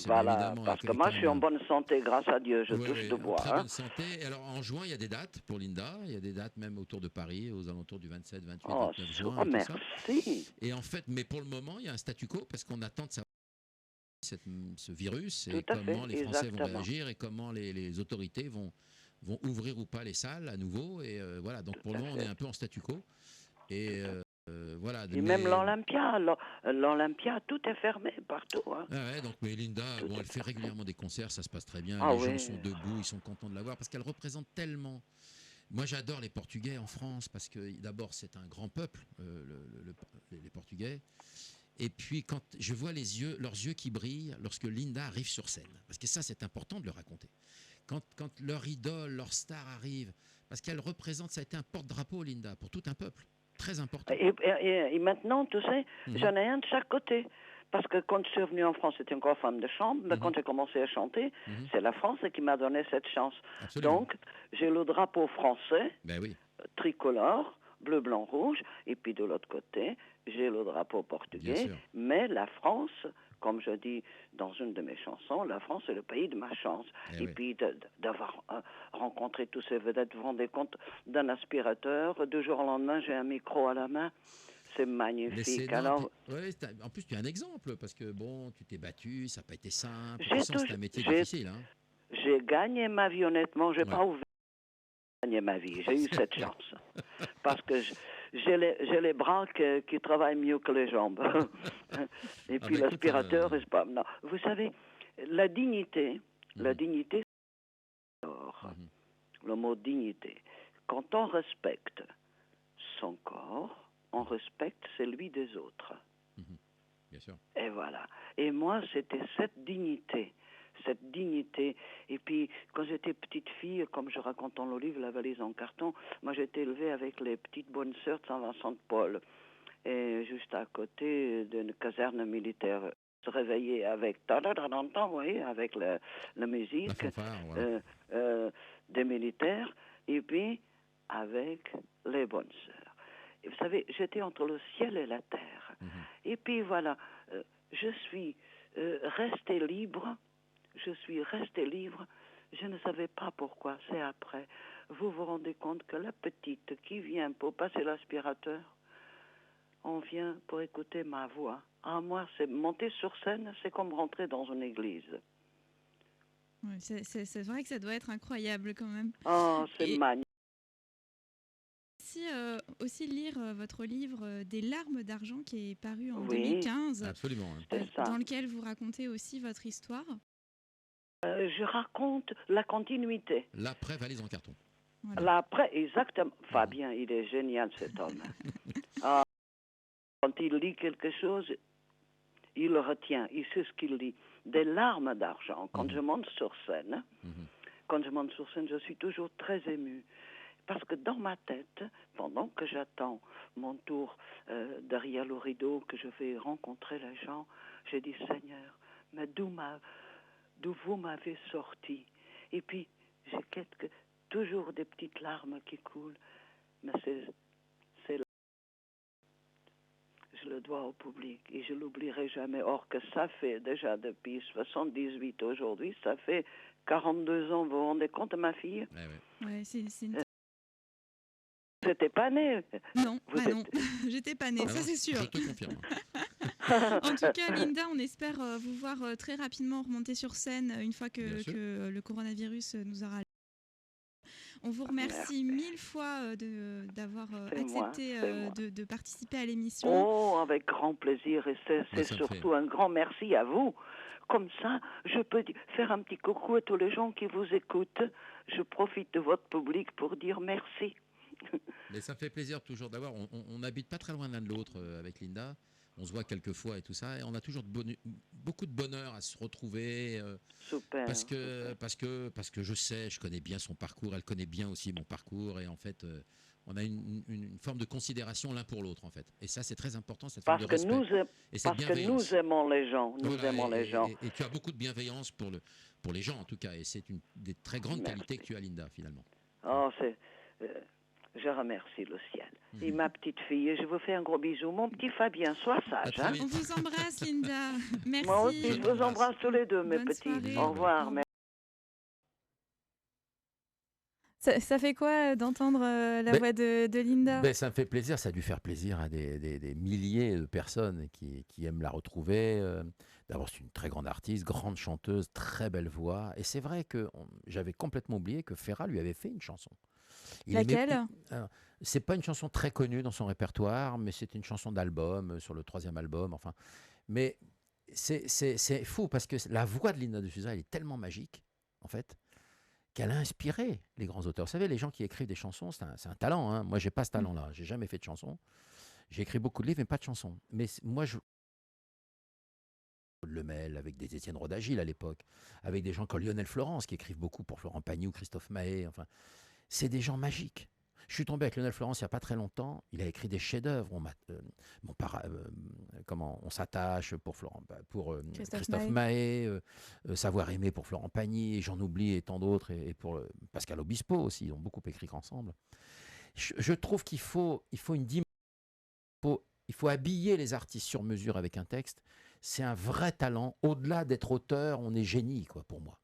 voilà, évidemment. parce que moi, je suis en bonne santé, grâce à Dieu, je touche de bois. Très bonne santé. Et alors, en juin, il y a des dates pour Linda. Il y a des dates même autour de Paris, aux alentours du 27, 28, 29 juin. Oh, merci. Et en fait, mais pour le moment, il y a un statu quo parce qu'on attend de savoir ce virus et Tout à comment fait, les Français exactement. vont réagir et comment les autorités vont ouvrir ou pas les salles à nouveau. Et voilà, donc pour le moment, on est un peu en statu quo. Et voilà. Et même l'Olympia, tout est fermé partout. Hein. Ah ouais, donc mais Linda, elle fait régulièrement des concerts, ça se passe très bien. Ah les gens oui. sont debout, ils sont contents de la voir parce qu'elle représente tellement. Moi, j'adore les Portugais en France parce que d'abord, c'est un grand peuple, les Portugais. Et puis, quand je vois leurs yeux qui brillent lorsque Linda arrive sur scène, parce que ça, c'est important de le raconter. Quand leur idole, leur star arrive, parce qu'elle représente, ça a été un porte-drapeau, Linda, pour tout un peuple. Très important. Et maintenant, tu sais, j'en ai un de chaque côté. Parce que quand je suis venue en France, j'étais encore femme de chambre, mais quand j'ai commencé à chanter, c'est la France qui m'a donné cette chance. Absolument. Donc, j'ai le drapeau français, tricolore, bleu, blanc, rouge, et puis de l'autre côté, j'ai le drapeau portugais, mais la France, comme je dis dans une de mes chansons, la France est le pays de ma chance. Et puis d'avoir rencontré tous ces vedettes, vous vous rendez compte d'un aspirateur, du jour au lendemain, j'ai un micro à la main. C'est magnifique. Alors, en plus, tu es un exemple, parce que bon, tu t'es battu, ça n'a pas été simple. C'est un métier difficile. Hein. J'ai gagné ma vie, honnêtement. Je n'ai pas ouvert gagner ma vie. J'ai eu cette chance. Parce que j'ai les bras qui travaillent mieux que les jambes. Et puis l'aspirateur, c'est pas... Non. Vous savez, la dignité, c'est l'or. le mot dignité. Quand on respecte son corps, on respecte celui des autres. Bien sûr. Et voilà. Et moi, c'était cette dignité. Et puis, quand j'étais petite fille, comme je raconte dans le livre La valise en carton, moi j'étais élevée avec les petites bonnes sœurs de Saint-Vincent-de-Paul. Et juste à côté d'une caserne militaire. Se réveiller avec vous voyez, avec la musique, la fanfare, voilà. Des militaires, et puis avec les bonnes sœurs. Et vous savez, j'étais entre le ciel et la terre. Et puis voilà, je suis restée libre. Je ne savais pas pourquoi. C'est après. Vous vous rendez compte que la petite qui vient pour passer l'aspirateur, on vient pour écouter ma voix. Ah, moi, c'est monter sur scène, c'est comme rentrer dans une église. Ouais, c'est vrai que ça doit être incroyable quand même. Oh, c'est magnifique. Aussi lire votre livre Des larmes d'argent qui est paru en 2015. Absolument. Dans lequel vous racontez aussi votre histoire. Je raconte la continuité. L'après valise en carton. Voilà. L'après, exactement. Fabien, il est génial cet homme. Quand il lit quelque chose, il le retient, il sait ce qu'il lit. Des larmes d'argent. Quand je monte sur scène, je suis toujours très émue. Parce que dans ma tête, pendant que j'attends mon tour derrière le rideau, que je vais rencontrer les gens, je dis Seigneur, mais d'où vous m'avez sorti? Et puis, j'ai toujours des petites larmes qui coulent, mais je le dois au public et je l'oublierai jamais. Or que ça fait déjà depuis 78 aujourd'hui, ça fait 42 ans. Vous vous rendez compte, ma fille? Ouais, c'est une... Vous n'étiez pas née? Non, non, j'étais pas née, ça c'est sûr. Je te confirme. En tout cas, Linda, on espère vous voir très rapidement remonter sur scène une fois que le coronavirus nous aura... On vous remercie mille fois d'avoir accepté de participer à l'émission. Oh, avec grand plaisir. Et c'est surtout un grand merci à vous. Comme ça, je peux faire un petit coucou à tous les gens qui vous écoutent. Je profite de votre public pour dire merci. Mais ça me fait plaisir toujours d'avoir... On n'habite pas très loin l'un de l'autre avec Linda. On se voit quelques fois et tout ça, et on a toujours beaucoup de bonheur à se retrouver. Super. Parce que je connais bien son parcours, elle connaît bien aussi mon parcours, et en fait, on a une forme de considération l'un pour l'autre, en fait. Et ça, c'est très important, cette forme de respect. Parce que nous aimons les gens. Et tu as beaucoup de bienveillance pour les gens, en tout cas, et c'est une des très grandes qualités que tu as, Linda, finalement. Oh, je remercie le ciel. Et ma petite fille, je vous fais un gros bisou. Mon petit Fabien, sois sage. Hein? On vous embrasse, Linda. Merci. Moi aussi, je vous embrasse tous les deux, mes petits. Soirée. Au revoir. Ça fait quoi d'entendre la voix de Linda? Ça me fait plaisir, ça a dû faire plaisir à des milliers de personnes qui aiment la retrouver. D'abord, c'est une très grande artiste, grande chanteuse, très belle voix. Et c'est vrai que j'avais complètement oublié que Ferrat lui avait fait une chanson. Laquelle? C'est pas une chanson très connue dans son répertoire, mais c'est une chanson d'album, sur le 3e album. Enfin, mais c'est fou parce que la voix de Linda de Souza, elle est tellement magique, en fait, qu'elle a inspiré les grands auteurs. Vous savez, les gens qui écrivent des chansons, c'est un talent. Hein. Moi, j'ai pas ce talent-là. J'ai jamais fait de chansons. J'ai écrit beaucoup de livres, mais pas de chansons. Mais moi, Lemel, avec des Étienne Rodagil à l'époque, avec des gens comme Lionel Florence qui écrivent beaucoup pour Florent Pagny ou Christophe Mahé. Enfin, c'est des gens magiques. Je suis tombé avec Lionel Florence il n'y a pas très longtemps. Il a écrit des chefs-d'œuvre. On s'attache pour Christophe Mahé, Savoir aimer pour Florent Pagny, et j'en oublie, et tant d'autres, et pour Pascal Obispo aussi. Ils ont beaucoup écrit ensemble. Je trouve qu'il faut une dimension. Il faut habiller les artistes sur mesure avec un texte. C'est un vrai talent. Au-delà d'être auteur, on est génie, quoi, pour moi.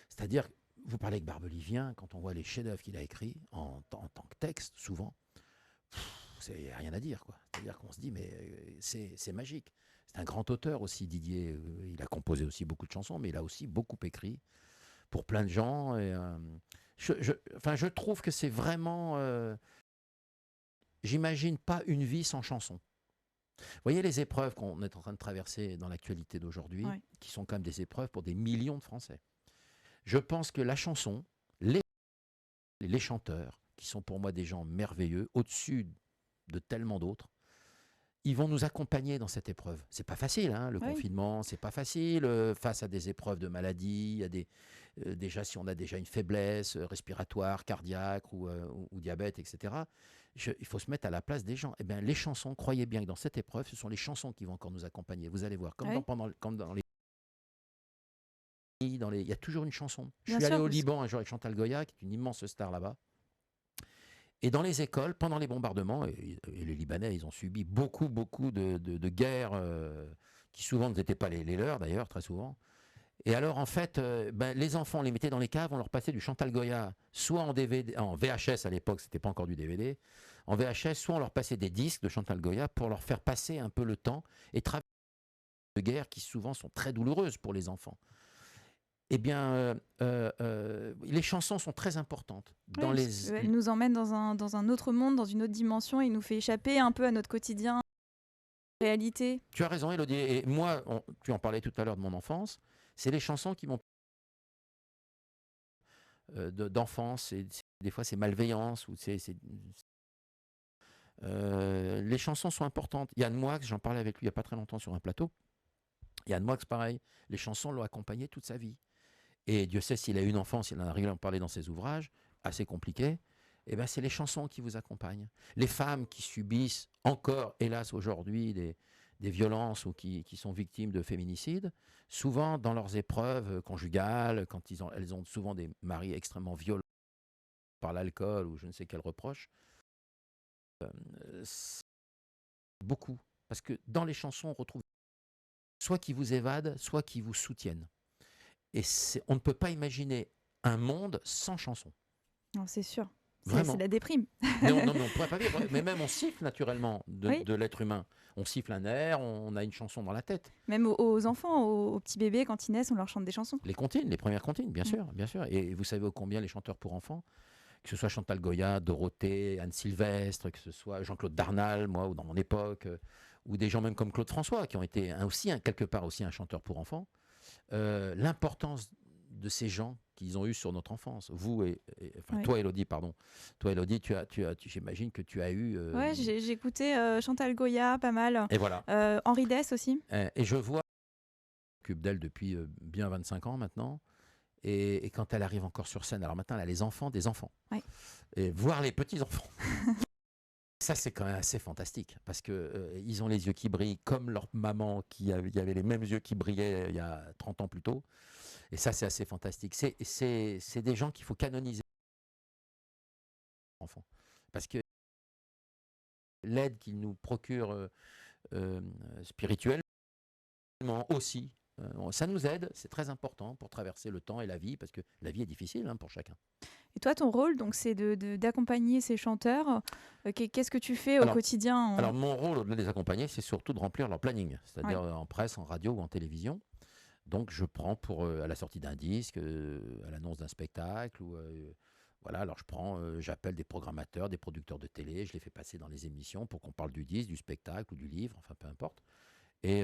C'est-à-dire, vous parlez avec Barbelivien, quand on voit les chefs-d'œuvre qu'il a écrits en tant que texte, souvent, c'est rien à dire, quoi. C'est-à-dire qu'on se dit, mais c'est magique. C'est un grand auteur aussi, Didier. Il a composé aussi beaucoup de chansons, mais il a aussi beaucoup écrit pour plein de gens. Et, je trouve que c'est vraiment... j'imagine pas une vie sans chanson. Vous voyez les épreuves qu'on est en train de traverser dans l'actualité d'aujourd'hui, qui sont quand même des épreuves pour des millions de Français. Je pense que la chanson, les chanteurs, qui sont pour moi des gens merveilleux, au-dessus de tellement d'autres, ils vont nous accompagner dans cette épreuve. C'est pas facile, hein, le confinement, c'est pas facile face à des épreuves de maladie. Il y a déjà, si on a déjà une faiblesse respiratoire, cardiaque ou diabète, etc., il faut se mettre à la place des gens. Eh bien, les chansons, croyez bien que dans cette épreuve, ce sont les chansons qui vont encore nous accompagner. Vous allez voir, comme dans les... Il y a toujours une chanson. Je suis allé au Liban un jour avec Chantal Goya, qui est une immense star là-bas. Et dans les écoles, pendant les bombardements, et les Libanais, ils ont subi beaucoup de guerres qui souvent n'étaient pas les leurs, d'ailleurs, très souvent. Et alors, en fait, les enfants, on les mettait dans les caves, on leur passait du Chantal Goya, soit en DVD, en VHS à l'époque, c'était pas encore du DVD, en VHS, soit on leur passait des disques de Chantal Goya pour leur faire passer un peu le temps et traverser de guerres qui souvent sont très douloureuses pour les enfants. Eh bien, les chansons sont très importantes. Elle nous emmène dans un autre monde, dans une autre dimension, et nous fait échapper un peu à notre quotidien, réalité. Tu as raison, Élodie. Et moi, tu en parlais tout à l'heure de mon enfance, c'est les chansons qui m'ont... d'enfance, des fois c'est malveillance, ou les chansons sont importantes. Yann Moix, j'en parlais avec lui il n'y a pas très longtemps sur un plateau. Yann Moix, pareil, les chansons l'ont accompagné toute sa vie. Et Dieu sait s'il a eu une enfance, il en a régulièrement parlé dans ses ouvrages, assez compliqués, eh ben c'est les chansons qui vous accompagnent. Les femmes qui subissent encore, hélas aujourd'hui, des violences ou qui sont victimes de féminicide, souvent dans leurs épreuves conjugales, quand elles ont souvent des maris extrêmement violents par l'alcool ou je ne sais quel reproche, beaucoup. Parce que dans les chansons, on retrouve soit qui vous évadent, soit qui vous soutiennent. Et on ne peut pas imaginer un monde sans chansons. Non, c'est sûr. C'est la déprime. Mais on ne pourrait pas vivre. Mais même on siffle naturellement de l'être humain. On siffle un air, on a une chanson dans la tête. Même aux enfants, aux petits bébés, quand ils naissent, on leur chante des chansons. Les comptines, les premières comptines, bien sûr, bien sûr. Et vous savez combien les chanteurs pour enfants, que ce soit Chantal Goya, Dorothée, Anne Sylvestre, que ce soit Jean-Claude Darnal, moi, ou dans mon époque, ou des gens même comme Claude François, qui ont été quelque part aussi un chanteur pour enfants, l'importance de ces gens qu'ils ont eu sur notre enfance. Vous toi, Élodie, pardon. Toi, Élodie, j'imagine que tu as eu... Ouais, j'ai écouté Chantal Goya, pas mal. Et voilà. Henri Dess aussi. Et je vois, je m'occupe d'elle depuis bien 25 ans maintenant. Et quand elle arrive encore sur scène, alors maintenant, elle a les enfants des enfants. Ouais. Et voir les petits-enfants. Ça, c'est quand même assez fantastique, parce qu'ils ont les yeux qui brillent comme leur maman qui avait les mêmes yeux qui brillaient il y a 30 ans plus tôt. Et ça, c'est assez fantastique. C'est des gens qu'il faut canoniser. Enfants. Parce que l'aide qu'ils nous procurent spirituellement aussi, ça nous aide, c'est très important pour traverser le temps et la vie, parce que la vie est difficile pour chacun. Et toi, ton rôle, donc, c'est d'accompagner ces chanteurs. Qu'est-ce que tu fais au quotidien Alors, mon rôle, au-delà de les accompagner, c'est surtout de remplir leur planning, c'est-à-dire en presse, en radio ou en télévision. Donc, je prends à la sortie d'un disque, à l'annonce d'un spectacle, ou voilà. Alors, j'appelle des programmateurs, des producteurs de télé, je les fais passer dans les émissions pour qu'on parle du disque, du spectacle ou du livre, enfin peu importe. Et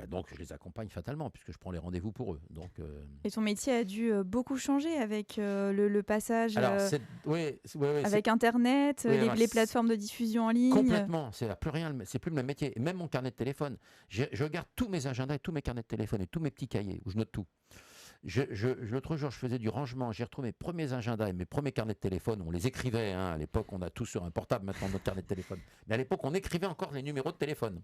donc, je les accompagne fatalement, puisque je prends les rendez-vous pour eux. Donc, Et ton métier a dû beaucoup changer avec le passage avec Internet, les plateformes de diffusion en ligne. Complètement, c'est plus rien, c'est plus le même métier. Et même mon carnet de téléphone, je garde tous mes agendas et tous mes carnets de téléphone et tous mes petits cahiers où je note tout. L'autre jour, je faisais du rangement, j'ai retrouvé mes premiers agendas et mes premiers carnets de téléphone. On les écrivait, à l'époque, on a tout sur un portable maintenant, notre carnet de téléphone. Mais à l'époque, on écrivait encore les numéros de téléphone.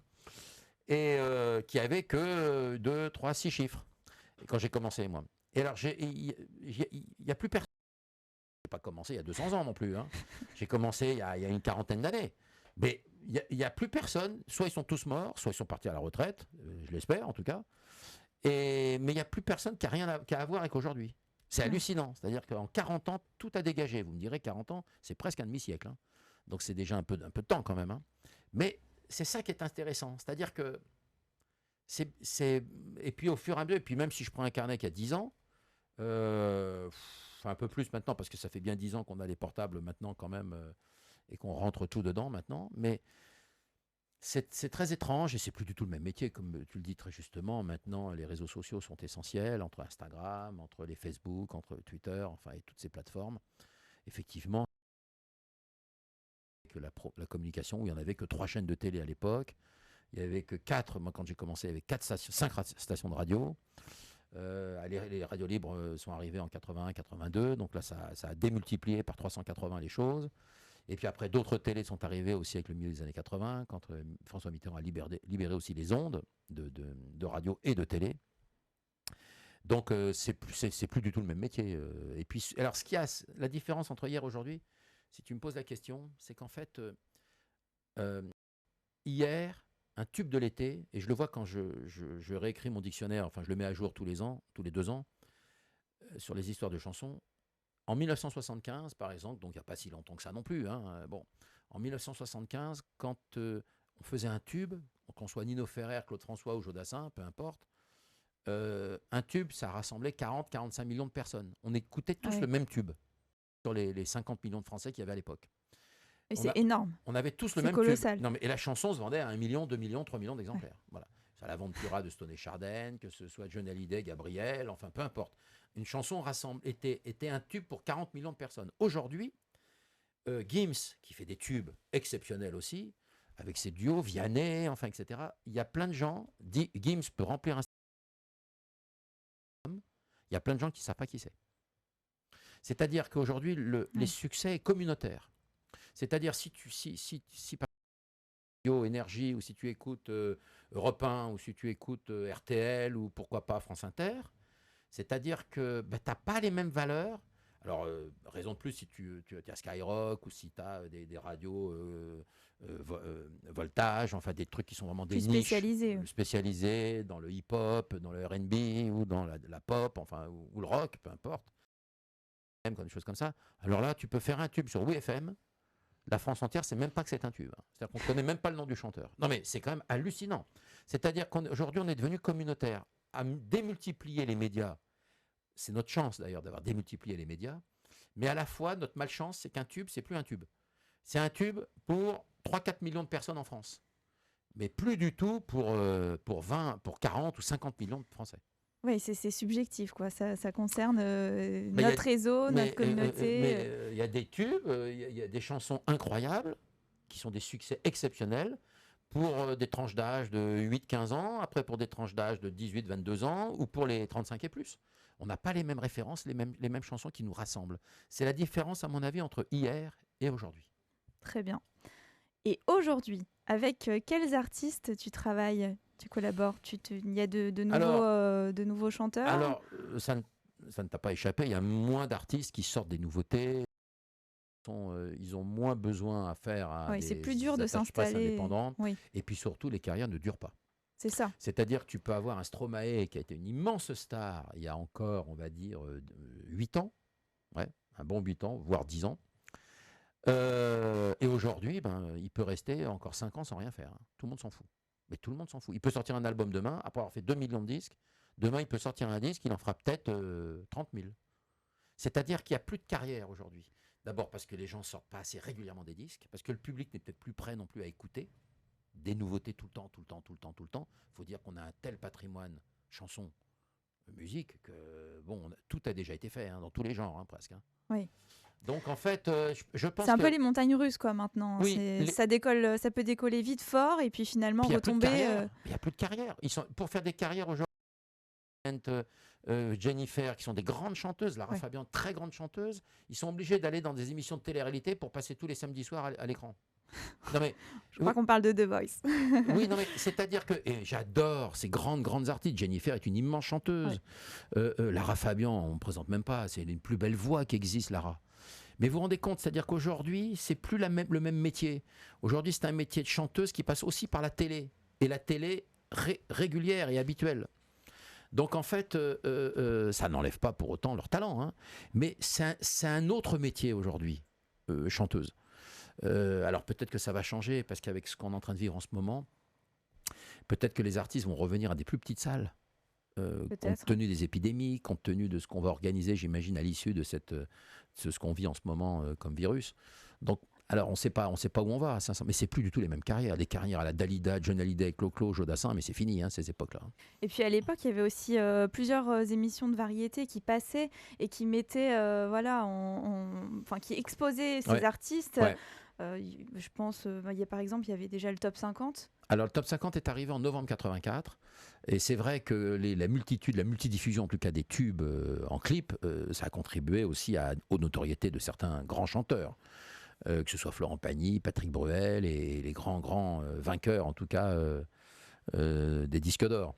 Et qui avait que 2, 3, 6 chiffres. Et quand j'ai commencé, moi. Et alors, il n'y a plus personne. Je n'ai pas commencé il y a 200 ans non plus. J'ai commencé il y a une quarantaine d'années. Mais il n'y a plus personne. Soit ils sont tous morts, soit ils sont partis à la retraite, je l'espère en tout cas. Mais il n'y a plus personne qui a rien à voir avec aujourd'hui. C'est hallucinant. C'est-à-dire qu'en 40 ans, tout a dégagé. Vous me direz, 40 ans, c'est presque un demi-siècle. Donc c'est déjà un peu de temps quand même. Mais c'est ça qui est intéressant, c'est-à-dire que et puis au fur et à mesure, et puis même si je prends un carnet qui a 10 ans, un peu plus maintenant, parce que ça fait bien 10 ans qu'on a les portables maintenant quand même, et qu'on rentre tout dedans maintenant, mais c'est très étrange, et c'est plus du tout le même métier, comme tu le dis très justement. Maintenant, les réseaux sociaux sont essentiels, entre Instagram, entre les Facebook, entre Twitter, enfin, et toutes ces plateformes. effectivement, que la communication, où il n'y en avait que 3 chaînes de télé à l'époque. Il n'y avait que 4, moi quand j'ai commencé, il y avait 5 stations de radio. Les radios libres sont arrivées en 81-82, donc là ça a démultiplié par 380 les choses. Et puis après, d'autres télés sont arrivées aussi avec le milieu des années 80, quand François Mitterrand a libéré aussi les ondes de radio et de télé. Donc c'est plus du tout le même métier. Et puis, alors la différence entre hier et aujourd'hui, si tu me poses la question, c'est qu'en fait, hier, un tube de l'été, et je le vois quand je réécris mon dictionnaire, enfin je le mets à jour tous les 2 ans, sur les histoires de chansons. En 1975, par exemple, donc il n'y a pas si longtemps que ça non plus, en 1975, quand on faisait un tube, qu'on soit Nino Ferrer, Claude François ou Jodassin, peu importe, un tube, ça rassemblait 40-45 millions de personnes. On écoutait tous le même tube sur les 50 millions de Français qu'il y avait à l'époque. Et c'est énorme. On avait tous le même colossal. tube. Non, mais, et la chanson se vendait à 1 million, 2 millions, 3 millions d'exemplaires. Voilà. Ça la Ventura de Stone et Chardin, que ce soit John Hallyday, Gabriel, enfin peu importe. Une chanson était un tube pour 40 millions de personnes. Aujourd'hui, Gims, qui fait des tubes exceptionnels aussi, avec ses duos, Vianney, enfin, etc., il y a plein de gens, Gims peut remplir un... Il y a plein de gens qui ne savent pas qui c'est. C'est-à-dire qu'aujourd'hui, les succès est communautaire. C'est-à-dire, si par exemple, Énergie, ou si tu écoutes Europe 1, ou si tu écoutes RTL, ou pourquoi pas France Inter, c'est-à-dire que tu n'as pas les mêmes valeurs. Alors, raison de plus, si tu as Skyrock, ou si tu as des radios voltage, enfin des trucs qui sont vraiment des niches spécialisés dans le hip-hop, dans le R&B, ou dans la pop, enfin, ou le rock, peu importe, même des choses comme ça. Alors là, tu peux faire un tube sur WFM. La France entière ne sait même pas que c'est un tube. C'est-à-dire qu'on ne connaît même pas le nom du chanteur. Non, mais c'est quand même hallucinant. C'est-à-dire qu'aujourd'hui, on est devenu communautaire. À démultiplier les médias, c'est notre chance d'ailleurs d'avoir démultiplié les médias, mais à la fois, notre malchance, c'est qu'un tube, c'est plus un tube. C'est un tube pour 3-4 millions de personnes en France, mais plus du tout pour 40 ou 50 millions de Français. Oui, c'est subjectif, quoi. Ça concerne notre réseau, notre communauté. Mais il y a des tubes, il y a des chansons incroyables, qui sont des succès exceptionnels, pour des tranches d'âge de 8-15 ans, après pour des tranches d'âge de 18-22 ans, ou pour les 35 et plus. On n'a pas les mêmes références, les mêmes chansons qui nous rassemblent. C'est la différence, à mon avis, entre hier et aujourd'hui. Très bien. Et aujourd'hui, avec quels artistes tu travailles, tu collabores? Il y a de nouveaux chanteurs? Alors, ça ne t'a pas échappé, il y a moins d'artistes qui sortent des nouveautés. Ils ont moins besoin à faire à c'est plus dur de s'installer indépendantes. Et puis surtout, les carrières ne durent pas. C'est ça. C'est-à-dire que tu peux avoir un Stromae qui a été une immense star il y a encore, on va dire, 8 ans. Ouais, un bon 8 ans, voire 10 ans. Et aujourd'hui, il peut rester encore 5 ans sans rien faire. Tout le monde s'en fout. Mais tout le monde s'en fout. Il peut sortir un album demain, après avoir fait 2 millions de disques. Demain, il peut sortir un disque, il en fera peut-être 30 000. C'est-à-dire qu'il n'y a plus de carrière aujourd'hui. D'abord parce que les gens ne sortent pas assez régulièrement des disques, parce que le public n'est peut-être plus prêt non plus à écouter des nouveautés tout le temps. Il faut dire qu'on a un tel patrimoine chanson, musique, que tout a déjà été fait, dans tous les genres, presque. Oui. Donc en fait, je pense c'est un peu les montagnes russes, quoi, maintenant. Oui, ça peut décoller vite fort, et puis finalement retomber. Il n'y a plus de carrière. Pour faire des carrières aujourd'hui, Jennifer, qui sont des grandes chanteuses, Lara Fabian, très grande chanteuse, ils sont obligés d'aller dans des émissions de télé-réalité pour passer tous les samedis soirs à l'écran. Non mais, je crois qu'on parle de The Voice. Oui, non mais c'est-à-dire que j'adore ces grandes artistes. Jennifer est une immense chanteuse. Lara Fabian, on ne présente même pas, c'est une plus belle voix qui existe, Lara. Mais vous vous rendez compte, c'est-à-dire qu'aujourd'hui, c'est plus le même métier. Aujourd'hui, c'est un métier de chanteuse qui passe aussi par la télé, et la télé régulière et habituelle. Donc en fait, ça n'enlève pas pour autant leur talent, mais c'est un autre métier aujourd'hui, chanteuse. Alors peut-être que ça va changer, parce qu'avec ce qu'on est en train de vivre en ce moment, peut-être que les artistes vont revenir à des plus petites salles, compte tenu des épidémies, compte tenu de ce qu'on va organiser, j'imagine, à l'issue de ce qu'on vit en ce moment comme virus. Donc Alors, on ne sait pas où on va, mais c'est plus du tout les mêmes carrières. Des carrières à la Dalida, John Hallyday, Clo-Clo, Jodassin, mais c'est fini, ces époques-là. Et puis à l'époque, il y avait aussi plusieurs émissions de variété qui passaient et qui mettaient, qui exposaient ces artistes. Ouais. Je pense, par exemple, il y avait déjà le top 50. Alors, le top 50 est arrivé en novembre 84. Et c'est vrai que la multidiffusion, en tout cas des tubes en clip, ça a contribué aussi aux notoriétés de certains grands chanteurs. Que ce soit Florent Pagny, Patrick Bruel et les grands vainqueurs, en tout cas, des disques d'or.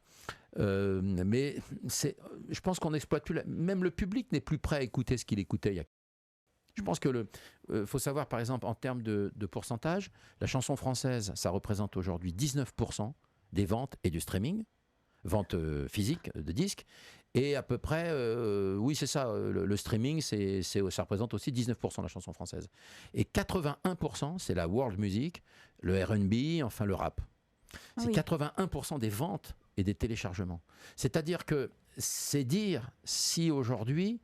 Mais je pense qu'on n'exploite plus... Même le public n'est plus prêt à écouter ce qu'il écoutait. Je pense que faut savoir, par exemple, en termes de pourcentage, la chanson française, ça représente aujourd'hui 19% des ventes et du streaming, ventes physiques de disques. Et à peu près, oui, c'est ça, le streaming, ça représente aussi 19% de la chanson française. Et 81%, c'est la world music, le R&B, enfin le rap. C'est 81% des ventes et des téléchargements. C'est-à-dire que c'est dire si aujourd'hui,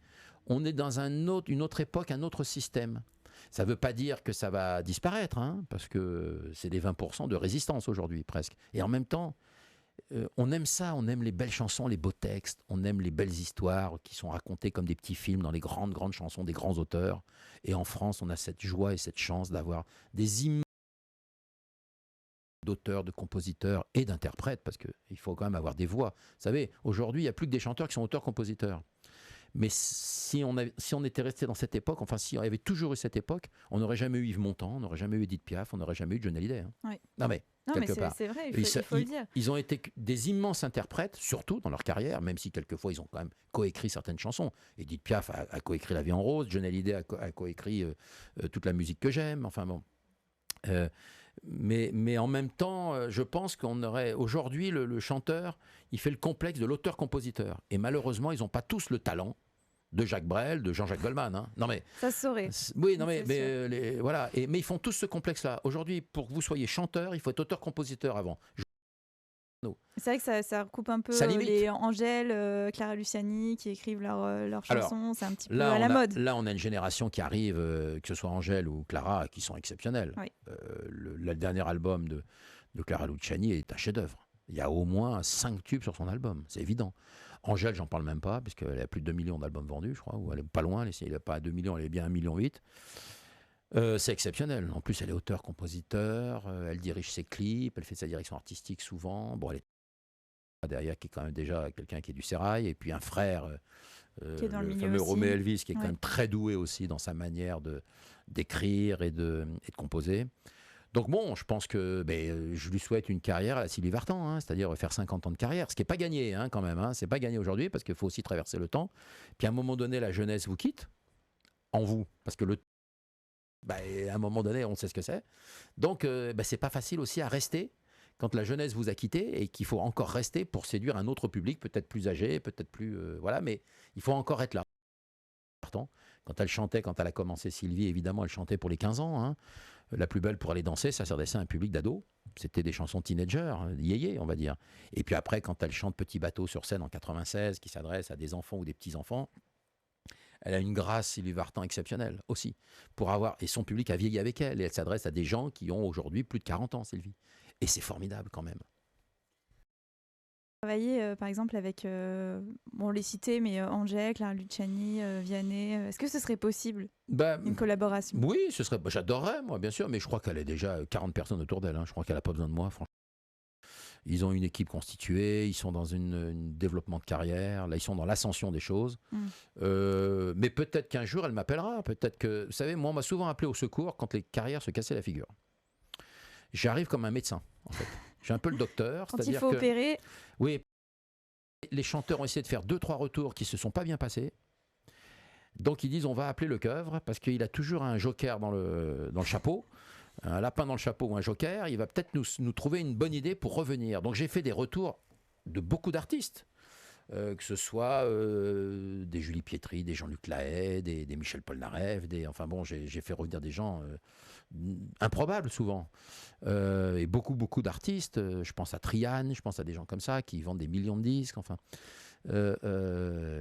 on est dans une autre époque, un autre système. Ça ne veut pas dire que ça va disparaître, parce que c'est des 20% de résistance aujourd'hui, presque. Et en même temps, on aime ça, on aime les belles chansons, les beaux textes, on aime les belles histoires qui sont racontées comme des petits films dans les grandes chansons des grands auteurs. Et en France, on a cette joie et cette chance d'avoir des immenses d'auteurs, de compositeurs et d'interprètes, parce qu'il faut quand même avoir des voix. Vous savez, aujourd'hui, il n'y a plus que des chanteurs qui sont auteurs-compositeurs. Mais si on était resté dans cette époque, enfin si on avait toujours eu cette époque, on n'aurait jamais eu Yves Montand, on n'aurait jamais eu Edith Piaf, on n'aurait jamais eu John Hallyday. Oui. Non mais c'est vrai, il faut le dire. Ils ont été des immenses interprètes, surtout dans leur carrière, même si quelquefois ils ont quand même coécrit certaines chansons. Edith Piaf a coécrit La vie en rose, John Hallyday a coécrit toute la musique que j'aime, enfin bon. Mais en même temps, je pense qu'on aurait... Aujourd'hui, le chanteur, il fait le complexe de l'auteur-compositeur. Et malheureusement, ils n'ont pas tous le talent de Jacques Brel, de Jean-Jacques Goldman. Non mais, ça se saurait. Oui, non mais voilà. Mais ils font tous ce complexe-là. Aujourd'hui, pour que vous soyez chanteur, il faut être auteur-compositeur avant. C'est vrai que ça recoupe un peu les Angèle, Clara Luciani qui écrivent leurs chansons. C'est un petit peu à la mode. Là, on a une génération qui arrive, que ce soit Angèle ou Clara, qui sont exceptionnelles. Oui. Le dernier album de Clara Luciani est un chef-d'œuvre. Il y a au moins 5 tubes sur son album, c'est évident. Angèle, j'en parle même pas, puisqu'elle a plus de 2 millions d'albums vendus, je crois, ou elle est pas loin, elle n'est pas à 2 millions, elle est bien à 1,8 million. C'est exceptionnel. En plus, elle est auteur-compositeur, elle dirige ses clips, elle fait sa direction artistique souvent. Bon, elle est derrière, qui est quand même déjà quelqu'un qui est du sérail, et puis un frère, qui est dans le le fameux aussi. Roméo Elvis, qui est quand même très doué aussi dans sa manière d'écrire et de composer. Donc bon, je pense que je lui souhaite une carrière à la Sylvie Vartan, c'est-à-dire faire 50 ans de carrière, ce qui n'est pas gagné quand même. C'est pas gagné aujourd'hui parce qu'il faut aussi traverser le temps. Puis à un moment donné, la jeunesse vous quitte, en vous, parce que à un moment donné, on sait ce que c'est. Donc c'est pas facile aussi à rester quand la jeunesse vous a quitté et qu'il faut encore rester pour séduire un autre public, peut-être plus âgé, peut-être plus... voilà, mais il faut encore être là. Quand elle chantait, quand elle a commencé Sylvie, évidemment, elle chantait pour les 15 ans. La plus belle pour aller danser, ça s'adressait à un public d'ados. C'était des chansons teenagers, yéyé, on va dire. Et puis après, quand elle chante Petit bateau sur scène en 96, qui s'adresse à des enfants ou des petits-enfants, elle a une grâce, Sylvie Vartan, exceptionnelle aussi. Et son public a vieilli avec elle. Et elle s'adresse à des gens qui ont aujourd'hui plus de 40 ans, Sylvie. Et c'est formidable quand même. Travailler par exemple avec, on les citait, mais Angèle, Clara Luciani, Vianney, est-ce que ce serait possible une collaboration? Oui, j'adorerais, moi, bien sûr, mais je crois qu'elle a déjà 40 personnes autour d'elle. Je crois qu'elle n'a pas besoin de moi, franchement. Ils ont une équipe constituée, ils sont dans un développement de carrière, là ils sont dans l'ascension des choses. Mais peut-être qu'un jour elle m'appellera, peut-être que... Vous savez, moi on m'a souvent appelé au secours quand les carrières se cassaient la figure. J'arrive comme un médecin, en fait. J'ai un peu le docteur. Quand il faut opérer. Oui. Les chanteurs ont essayé de faire 2-3 retours qui ne se sont pas bien passés. Donc ils disent on va appeler le keuvre parce qu'il a toujours un joker dans le chapeau. Un lapin dans le chapeau ou un joker. Il va peut-être nous trouver une bonne idée pour revenir. Donc j'ai fait des retours de beaucoup d'artistes. Que ce soit des Julie Pietri, des Jean-Luc Lahaye, des Michel Polnareff, enfin bon, j'ai fait revenir des gens improbables souvent, et beaucoup d'artistes. Je pense à Triane, je pense à des gens comme ça qui vendent des millions de disques. Enfin,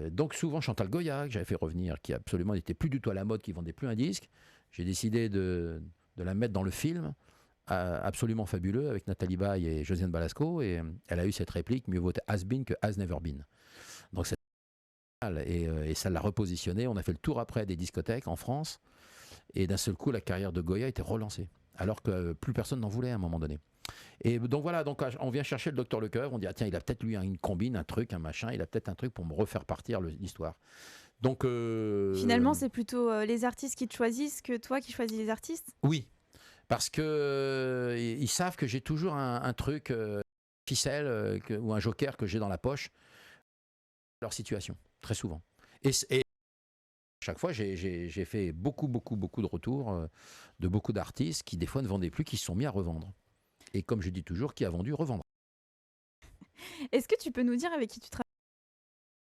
donc souvent Chantal Goya que j'avais fait revenir, qui absolument n'était plus du tout à la mode, qui vendait plus un disque. J'ai décidé de de la mettre dans le film absolument fabuleux avec Nathalie Baye et Josiane Balasco, et elle a eu cette réplique: mieux vaut has been que has never been. Donc c'est et ça l'a repositionné. On a fait le tour après des discothèques en France, et d'un seul coup la carrière de Goya était relancée, alors que plus personne n'en voulait à un moment donné. Et donc voilà, donc on vient chercher le docteur Lecoeuvre, on dit ah tiens, il a peut-être lui une combine, un truc, un machin, il a peut-être un truc pour me refaire partir l'histoire. Donc finalement c'est plutôt les artistes qui te choisissent que toi qui choisis les artistes. Oui, parce que ils savent que j'ai toujours un truc ficelle ou un joker que j'ai dans la poche, leur situation, très souvent. Et chaque fois, j'ai fait beaucoup de retours de beaucoup d'artistes qui, des fois, ne vendaient plus, qui se sont mis à revendre. Et comme je dis toujours, qui a vendu, revendra. Est-ce que tu peux nous dire avec qui tu travailles?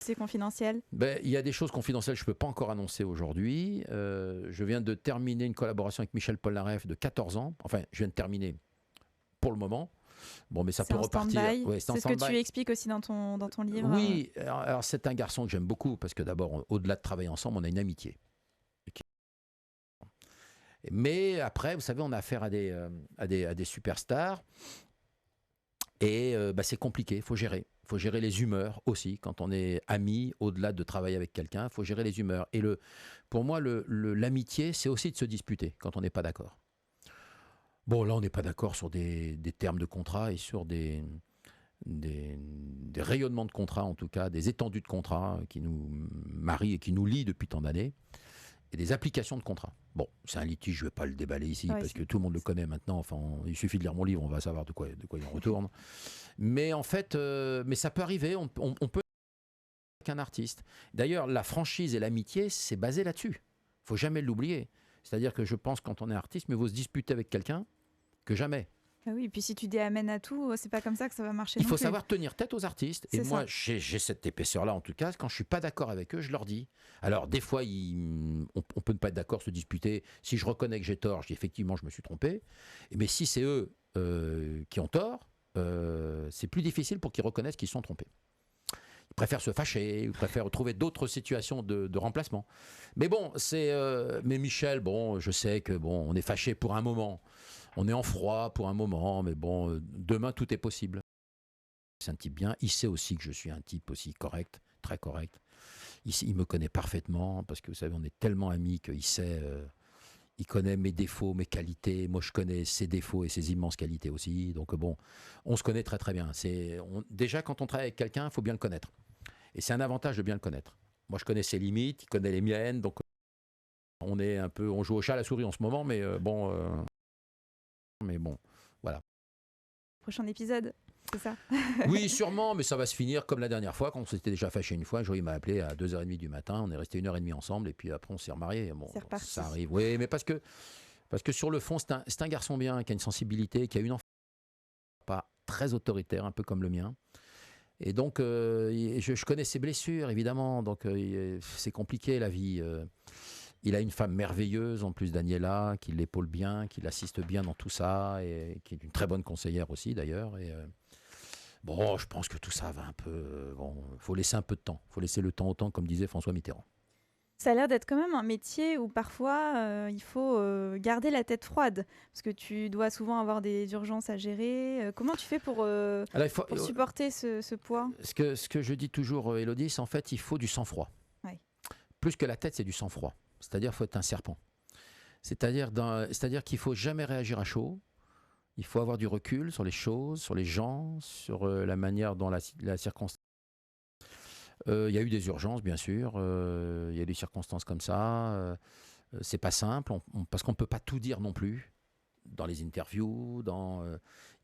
C'est confidentiel. Il y a des choses confidentielles que je ne peux pas encore annoncer aujourd'hui. Je viens de terminer une collaboration avec Michel Polnareff de 14 ans. Enfin, je viens de terminer pour le moment. Bon, mais ça peut repartir. Ouais, c'est ce que tu expliques aussi dans ton livre. Oui, alors c'est un garçon que j'aime beaucoup parce que d'abord, au-delà de travailler ensemble, on a une amitié. Mais après, vous savez, on a affaire à des superstars et c'est compliqué, il faut gérer. Il faut gérer les humeurs aussi. Quand on est amis, au-delà de travailler avec quelqu'un, il faut gérer les humeurs. Et pour moi, l'amitié, c'est aussi de se disputer quand on n'est pas d'accord. Bon, là, on n'est pas d'accord sur des termes de contrat et sur des rayonnements de contrat, en tout cas, des étendues de contrat qui nous marient et qui nous lient depuis tant d'années, et des applications de contrat. Bon, c'est un litige, je ne vais pas le déballer ici, parce que tout le monde le connaît maintenant. Enfin, il suffit de lire mon livre, on va savoir de quoi il en retourne. Mais en fait, mais ça peut arriver, on peut avec un artiste. D'ailleurs, la franchise et l'amitié, c'est basé là-dessus. Il ne faut jamais l'oublier. C'est-à-dire que je pense, quand on est artiste, mieux vaut se disputer avec quelqu'un que jamais. Ah oui, et puis si tu dis amène à tout, c'est pas comme ça que ça va marcher. Il faut savoir tenir tête aux artistes. Et moi, j'ai cette épaisseur-là, en tout cas. Quand je suis pas d'accord avec eux, je leur dis. Alors, des fois, on peut ne pas être d'accord, se disputer. Si je reconnais que j'ai tort, je dis effectivement, je me suis trompé. Mais si c'est eux qui ont tort, c'est plus difficile pour qu'ils reconnaissent qu'ils se sont trompés. Ils préfèrent se fâcher, ils préfèrent trouver d'autres situations de remplacement. Mais bon, mais Michel, bon, je sais que bon, on est fâché pour un moment. On est en froid pour un moment, mais bon, demain, tout est possible. C'est un type bien. Il sait aussi que je suis un type aussi correct, très correct. Il me connaît parfaitement, parce que vous savez, on est tellement amis qu'il sait, il connaît mes défauts, mes qualités. Moi, je connais ses défauts et ses immenses qualités aussi. Donc bon, on se connaît très très bien. Déjà, quand on travaille avec quelqu'un, il faut bien le connaître. Et c'est un avantage de bien le connaître. Moi, je connais ses limites, il connaît les miennes. Donc on joue au chat à la souris en ce moment, mais bon... Mais bon, voilà. Prochain épisode, c'est ça? Oui, sûrement, mais ça va se finir comme la dernière fois, quand on s'était déjà fâché une fois. Un jour, il m'a appelé à 2h30 du matin, on est resté 1h30 ensemble, et puis après, on s'est remariés. Bon, c'est reparti. Ça arrive, oui, mais parce que sur le fond, c'est un garçon bien, qui a une sensibilité, qui a une enfance pas très autoritaire, un peu comme le mien. Et donc, je connais ses blessures, évidemment, donc c'est compliqué, la vie. Il a une femme merveilleuse, en plus, Daniela, qui l'épaule bien, qui l'assiste bien dans tout ça, et qui est une très bonne conseillère aussi, d'ailleurs. Et bon, je pense que tout ça va un peu... Bon, faut laisser un peu de temps. Faut laisser le temps au temps, comme disait François Mitterrand. Ça a l'air d'être quand même un métier où parfois il faut garder la tête froide, parce que tu dois souvent avoir des urgences à gérer. Comment tu fais pour supporter ce poids? Ce que je dis toujours, Élodie, c'est en fait, il faut du sang-froid. Ouais. Plus que la tête, c'est du sang-froid. C'est-à-dire qu'il faut être un serpent. C'est-à-dire qu'il ne faut jamais réagir à chaud. Il faut avoir du recul sur les choses, sur les gens, sur la manière dont la circonstance. Il y a eu des urgences, bien sûr. Il y a des circonstances comme ça. C'est pas simple, parce qu'on ne peut pas tout dire non plus. Dans les interviews,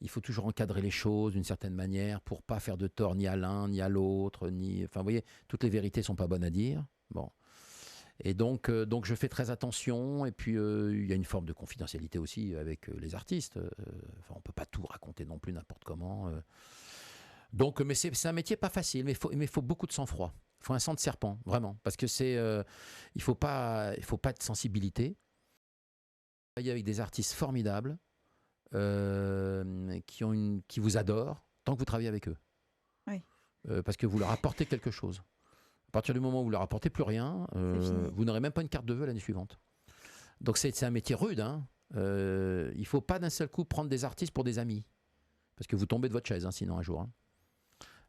il faut toujours encadrer les choses d'une certaine manière pour ne pas faire de tort ni à l'un, ni à l'autre. Enfin, vous voyez, toutes les vérités ne sont pas bonnes à dire. Bon. Et donc je fais très attention, et puis il y a une forme de confidentialité aussi avec les artistes. Enfin, on ne peut pas tout raconter non plus n'importe comment. Donc, mais c'est un métier pas facile, mais il faut beaucoup de sang-froid. Il faut un sang de serpent, vraiment, parce que il faut pas de sensibilité. Il y a avec des artistes formidables qui vous adorent tant que vous travaillez avec eux. Oui. Parce que vous leur apportez quelque chose. À partir du moment où vous ne leur apportez plus rien, vous n'aurez même pas une carte de vœux l'année suivante. Donc c'est un métier rude, hein. il ne faut pas d'un seul coup prendre des artistes pour des amis. Parce que vous tombez de votre chaise, sinon un jour.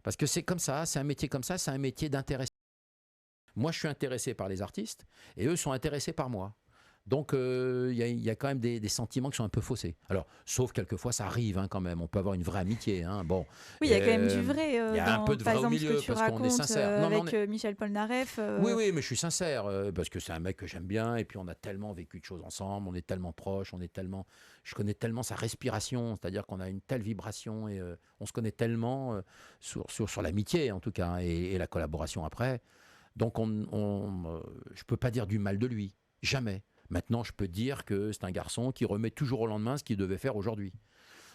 Parce que c'est comme ça, c'est un métier comme ça, c'est un métier d'intéressé. Moi, je suis intéressé par les artistes et eux sont intéressés par moi. Donc, il y a quand même des sentiments qui sont un peu faussés. Alors, sauf quelquefois, ça arrive quand même. On peut avoir une vraie amitié. Bon, oui, il y a quand même du vrai. Il y a un peu de vrai au milieu parce qu'on est sincère. Avec Michel Polnareff. Oui, mais je suis sincère parce que c'est un mec que j'aime bien et puis on a tellement vécu de choses ensemble. On est tellement proches, je connais tellement sa respiration. C'est-à-dire qu'on a une telle vibration et on se connaît tellement sur l'amitié en tout cas et la collaboration après. Donc, je peux pas dire du mal de lui, jamais. Maintenant, je peux dire que c'est un garçon qui remet toujours au lendemain ce qu'il devait faire aujourd'hui.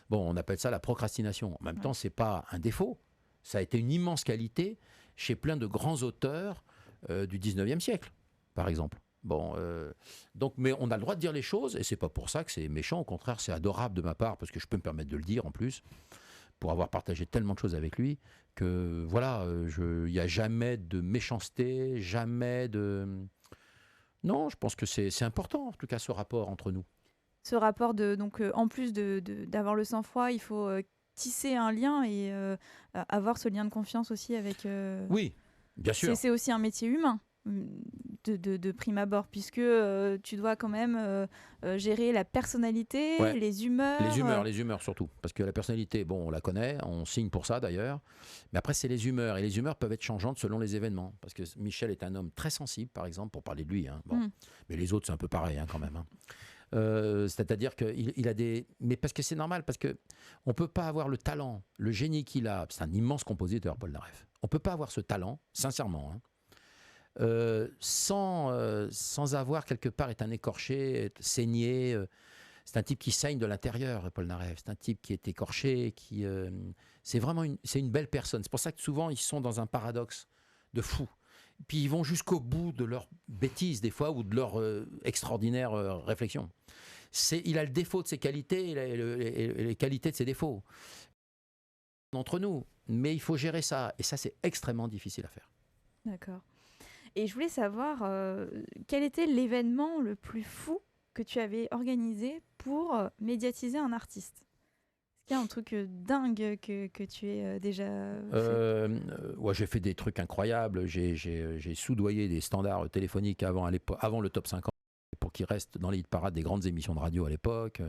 Bon, on appelle ça la procrastination. En même temps, c'est pas un défaut. Ça a été une immense qualité chez plein de grands auteurs du 19e siècle, par exemple. Bon, donc, mais on a le droit de dire les choses, et c'est pas pour ça que c'est méchant. Au contraire, c'est adorable de ma part, parce que je peux me permettre de le dire en plus, pour avoir partagé tellement de choses avec lui, que voilà, il n'y a jamais de méchanceté, jamais de... Non, je pense que c'est important, en tout cas, ce rapport entre nous. Ce rapport, donc, en plus d'avoir le sang-froid, il faut tisser un lien et avoir ce lien de confiance aussi avec... Oui, bien sûr. C'est aussi un métier humain, de prime abord, puisque tu dois quand même gérer la personnalité, les humeurs... Les humeurs surtout. Parce que la personnalité, bon, on la connaît, on signe pour ça d'ailleurs. Mais après, c'est les humeurs. Et les humeurs peuvent être changeantes selon les événements. Parce que Michel est un homme très sensible, par exemple, pour parler de lui. Bon. Mais les autres, c'est un peu pareil quand même. C'est-à-dire qu'il a des... Mais parce que c'est normal, parce qu'on ne peut pas avoir le talent, le génie qu'il a. C'est un immense compositeur, Polnareff. On ne peut pas avoir ce talent, sincèrement, sans avoir quelque part être un écorché, être saigné. C'est un type qui saigne de l'intérieur, Polnareff. C'est un type qui est écorché, c'est vraiment une belle personne. C'est pour ça que souvent, ils sont dans un paradoxe de fou. Puis ils vont jusqu'au bout de leurs bêtises, des fois, ou de leurs extraordinaires réflexions. Il a le défaut de ses qualités et les qualités de ses défauts. Entre nous. Mais il faut gérer ça. Et ça, c'est extrêmement difficile à faire. D'accord. Et je voulais savoir quel était l'événement le plus fou que tu avais organisé pour médiatiser un artiste. Est-ce qu'il y a un truc dingue que tu aies déjà fait? Ouais, j'ai fait des trucs incroyables. J'ai soudoyé des standards téléphoniques avant le top 50 pour qu'ils restent dans les hit parades des grandes émissions de radio à l'époque.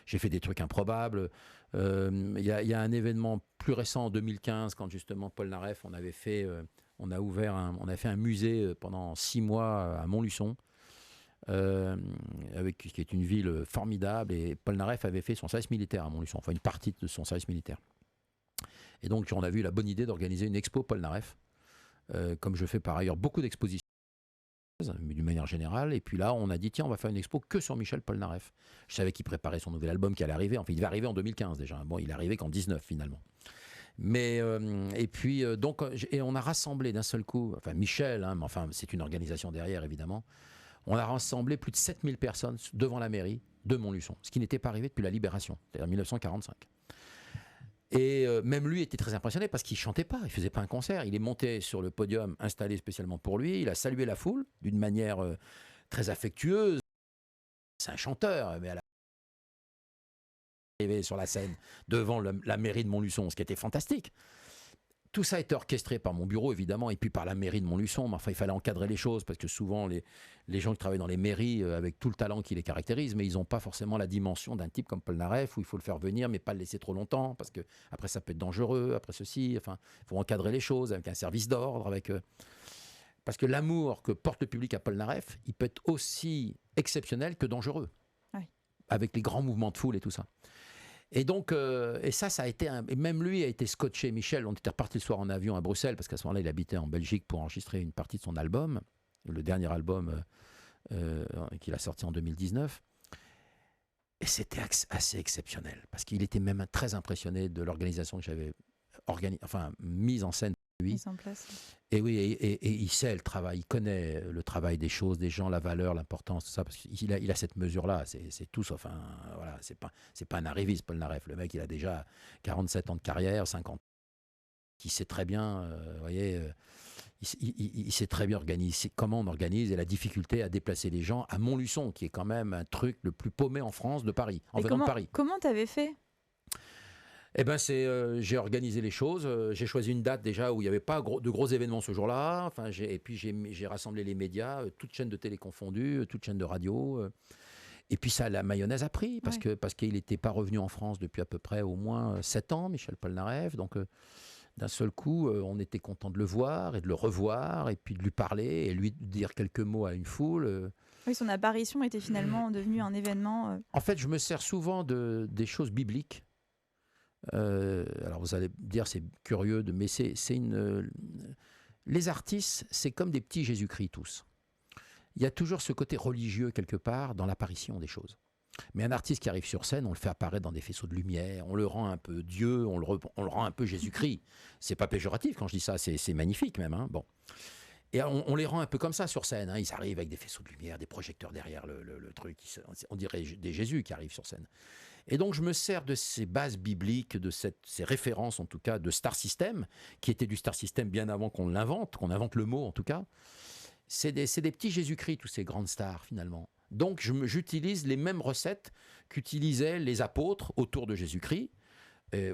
J'ai fait des trucs improbables. Il y a un événement plus récent en 2015 quand justement Polnareff, on a fait un musée pendant 6 mois à Montluçon. Qui est une ville formidable, et Polnareff avait fait son service militaire à Montluçon, enfin une partie de son service militaire. Et donc on a eu la bonne idée d'organiser une expo Polnareff, comme je fais par ailleurs beaucoup d'expositions, mais d'une manière générale. Et puis là, on a dit tiens, on va faire une expo que sur Michel Polnareff. Je savais qu'il préparait son nouvel album qui allait arriver. Enfin, il devait arriver en 2015 déjà. Bon, il est arrivé qu'en 19 finalement. Mais et puis donc on a rassemblé d'un seul coup, enfin Michel, mais enfin c'est une organisation derrière évidemment. On a rassemblé plus de 7000 personnes devant la mairie de Montluçon, ce qui n'était pas arrivé depuis la Libération, c'est-à-dire 1945. Et même lui était très impressionné parce qu'il ne chantait pas, il ne faisait pas un concert. Il est monté sur le podium installé spécialement pour lui, il a salué la foule d'une manière très affectueuse. C'est un chanteur, mais arrivé sur la scène devant la mairie de Montluçon, ce qui était fantastique. Tout ça a été orchestré par mon bureau, évidemment, et puis par la mairie de Montluçon. Mais enfin, il fallait encadrer les choses, parce que souvent, les gens qui travaillent dans les mairies, avec tout le talent qui les caractérise, mais ils n'ont pas forcément la dimension d'un type comme Polnareff, où il faut le faire venir, mais pas le laisser trop longtemps, parce que après ça peut être dangereux, après ceci. Enfin, il faut encadrer les choses avec un service d'ordre, parce que l'amour que porte le public à Polnareff, il peut être aussi exceptionnel que dangereux, avec les grands mouvements de foule et tout ça. Et donc, et ça a été et même lui a été scotché. Michel, on était reparti le soir en avion à Bruxelles, parce qu'à ce moment-là, il habitait en Belgique pour enregistrer une partie de son album, le dernier album qu'il a sorti en 2019. Et c'était assez exceptionnel, parce qu'il était même très impressionné de l'organisation que j'avais mise en scène pour lui. Mise en place. Et oui, et il sait le travail, il connaît le travail des choses, des gens, la valeur, l'importance, tout ça, parce qu'il a cette mesure-là. C'est tout sauf voilà, c'est pas un arriviste, Polnareff. Le mec, il a déjà 47 ans de carrière, 50 ans. Qui sait très bien, vous voyez, il sait très bien organiser comment on organise et la difficulté à déplacer les gens à Montluçon, qui est quand même un truc le plus paumé en France de Paris, en venant de Paris. Comment t'avais fait ? Eh ben j'ai organisé les choses. J'ai choisi une date déjà où il n'y avait pas de gros événements ce jour-là. Enfin, et puis j'ai rassemblé les médias, toutes chaînes de télé confondues, toutes chaînes de radio. Et puis ça, la mayonnaise a pris parce qu'il n'était pas revenu en France depuis à peu près au moins 7 ans, Michel Polnareff. Donc d'un seul coup, on était content de le voir et de le revoir et puis de lui parler et lui dire quelques mots à une foule. Oui, son apparition était finalement devenue un événement. En fait, je me sers souvent des choses bibliques. Alors vous allez dire c'est curieux, mais les artistes, c'est comme des petits Jésus-Christ tous. Il y a toujours ce côté religieux quelque part dans l'apparition des choses. Mais un artiste qui arrive sur scène, on le fait apparaître dans des faisceaux de lumière, on le rend un peu Dieu, on le rend un peu Jésus-Christ. C'est pas péjoratif quand je dis ça, c'est magnifique même. Hein, bon. Et on les rend un peu comme ça sur scène. Hein. Ils arrivent avec des faisceaux de lumière, des projecteurs derrière le truc. On dirait des Jésus qui arrivent sur scène. Et donc, je me sers de ces bases bibliques, de ces références, en tout cas, de Star System, qui était du Star System bien avant qu'on l'invente, qu'on invente le mot, en tout cas. C'est des petits Jésus-Christ, tous ces grandes stars, finalement. Donc, j'utilise les mêmes recettes qu'utilisaient les apôtres autour de Jésus-Christ.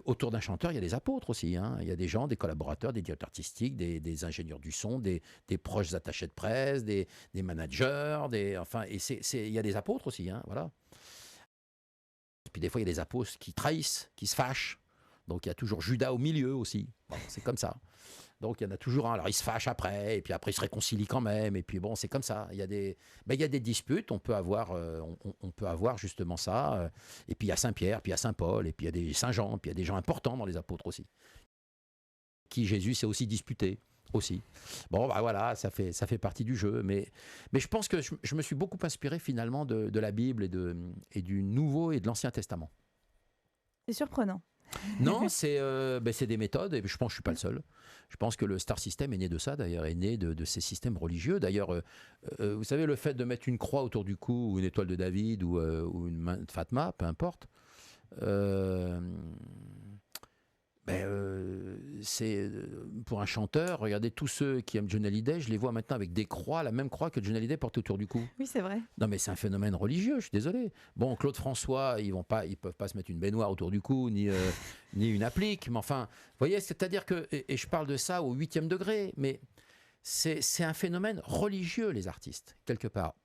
Autour d'un chanteur, il y a des apôtres aussi. Hein. Il y a des gens, des collaborateurs, des directeurs artistiques, des ingénieurs du son, des proches attachés de presse, des managers, il y a des apôtres aussi, hein, voilà. Puis des fois, il y a des apôtres qui trahissent, qui se fâchent. Donc, il y a toujours Judas au milieu aussi. Bon, c'est comme ça. Donc, il y en a toujours un. Alors, il se fâche après, et puis après, il se réconcilie quand même. Et puis, bon, c'est comme ça. Il y a des disputes. On peut avoir justement ça. Et puis, il y a Saint-Pierre, puis il y a Saint-Paul, et puis il y a des Saint-Jean, puis il y a des gens importants dans les apôtres aussi. Qui Jésus s'est aussi disputé. Aussi. Bon, bah voilà, ça fait partie du jeu. Mais je pense que je me suis beaucoup inspiré finalement de la Bible et du Nouveau et de l'Ancien Testament. C'est surprenant. Non, c'est des méthodes, et je pense que je ne suis pas le seul. Je pense que le Star System est né de ça, d'ailleurs, est né de ces systèmes religieux. D'ailleurs, vous savez, le fait de mettre une croix autour du cou, ou une étoile de David, ou une main de Fatma, peu importe, c'est pour un chanteur, regardez tous ceux qui aiment Johnny Hallyday, je les vois maintenant avec des croix, la même croix que Johnny Hallyday porte autour du cou. Oui, c'est vrai. Non, mais c'est un phénomène religieux, je suis désolé. Bon, Claude François, ils peuvent pas se mettre une baignoire autour du cou, ni une applique, mais enfin, vous voyez, c'est-à-dire que, et je parle de ça au 8e degré, mais c'est un phénomène religieux, les artistes, quelque part,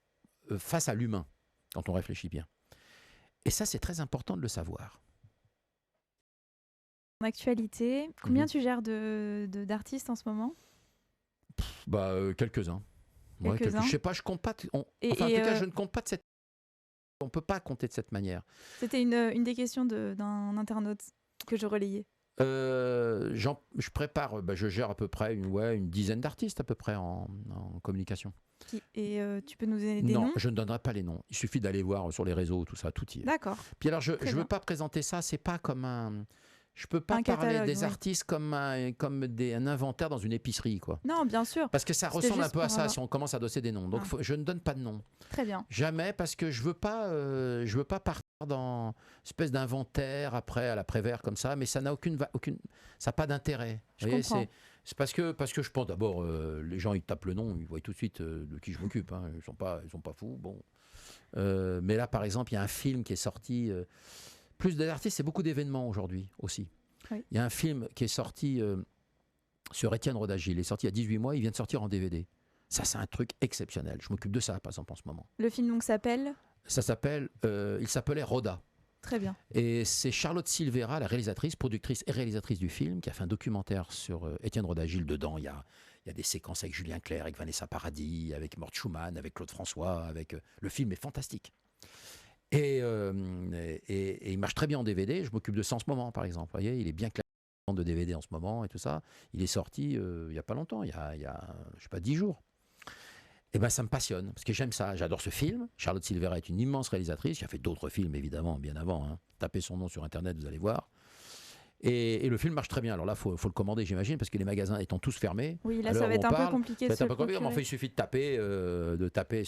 face à l'humain, quand on réfléchit bien. Et ça, c'est très important de le savoir. En actualité, combien tu gères d'artistes en ce moment ? Quelques-uns. Je sais pas, je compte pas. En tout cas, je ne compte pas de cette. On peut pas compter de cette manière. C'était une des questions d'un internaute que je relayais. Je prépare, je gère à peu près une dizaine d'artistes à peu près en communication. Et tu peux nous donner des noms ? Non, je ne donnerai pas les noms. Il suffit d'aller voir sur les réseaux, tout ça, tout y est. D'accord. Puis alors, je ne veux pas présenter ça, c'est pas comme un. Je peux pas parler des artistes comme un inventaire dans une épicerie, quoi. Non, bien sûr. Parce que ça ressemble un peu à ça si on commence à dosser des noms. Donc je ne donne pas de noms. Très bien. Jamais, parce que je veux pas partir dans une espèce d'inventaire après à la Prévert comme ça, mais ça n'a ça n'a pas d'intérêt. Je comprends. C'est parce que je pense d'abord les gens ils tapent le nom, ils voient tout de suite de qui je m'occupe. Hein. Ils sont pas fous. Bon. Mais là par exemple il y a un film qui est sorti. Plus d'artistes, c'est beaucoup d'événements aujourd'hui aussi. Oui. Il y a un film qui est sorti sur Étienne Rodagil. Il est sorti il y a 18 mois, il vient de sortir en DVD. Ça, c'est un truc exceptionnel. Je m'occupe de ça, par exemple, en ce moment. Le film donc s'appelle ? Il s'appelait Roda. Très bien. Et c'est Charlotte Silvera, la réalisatrice, productrice et réalisatrice du film, qui a fait un documentaire sur Étienne Rodagil. Dedans, il y a des séquences avec Julien Clerc, avec Vanessa Paradis, avec Mort Schumann, avec Claude François. Le film est fantastique. Et il marche très bien en DVD. Je m'occupe de ça en ce moment, par exemple. Vous voyez, il est bien clair de DVD en ce moment et tout ça. Il est sorti il n'y a pas longtemps, il y a je sais pas 10 jours. Et ça me passionne parce que j'aime ça. J'adore ce film. Charlotte Silvera est une immense réalisatrice. Qui a fait d'autres films évidemment bien avant. Hein. Tapez son nom sur Internet, vous allez voir. Et le film marche très bien. Alors là, faut le commander, j'imagine, parce que les magasins étant tous fermés. Oui, là, ça va être un peu compliqué de se procurer. Mais enfin, il suffit de taper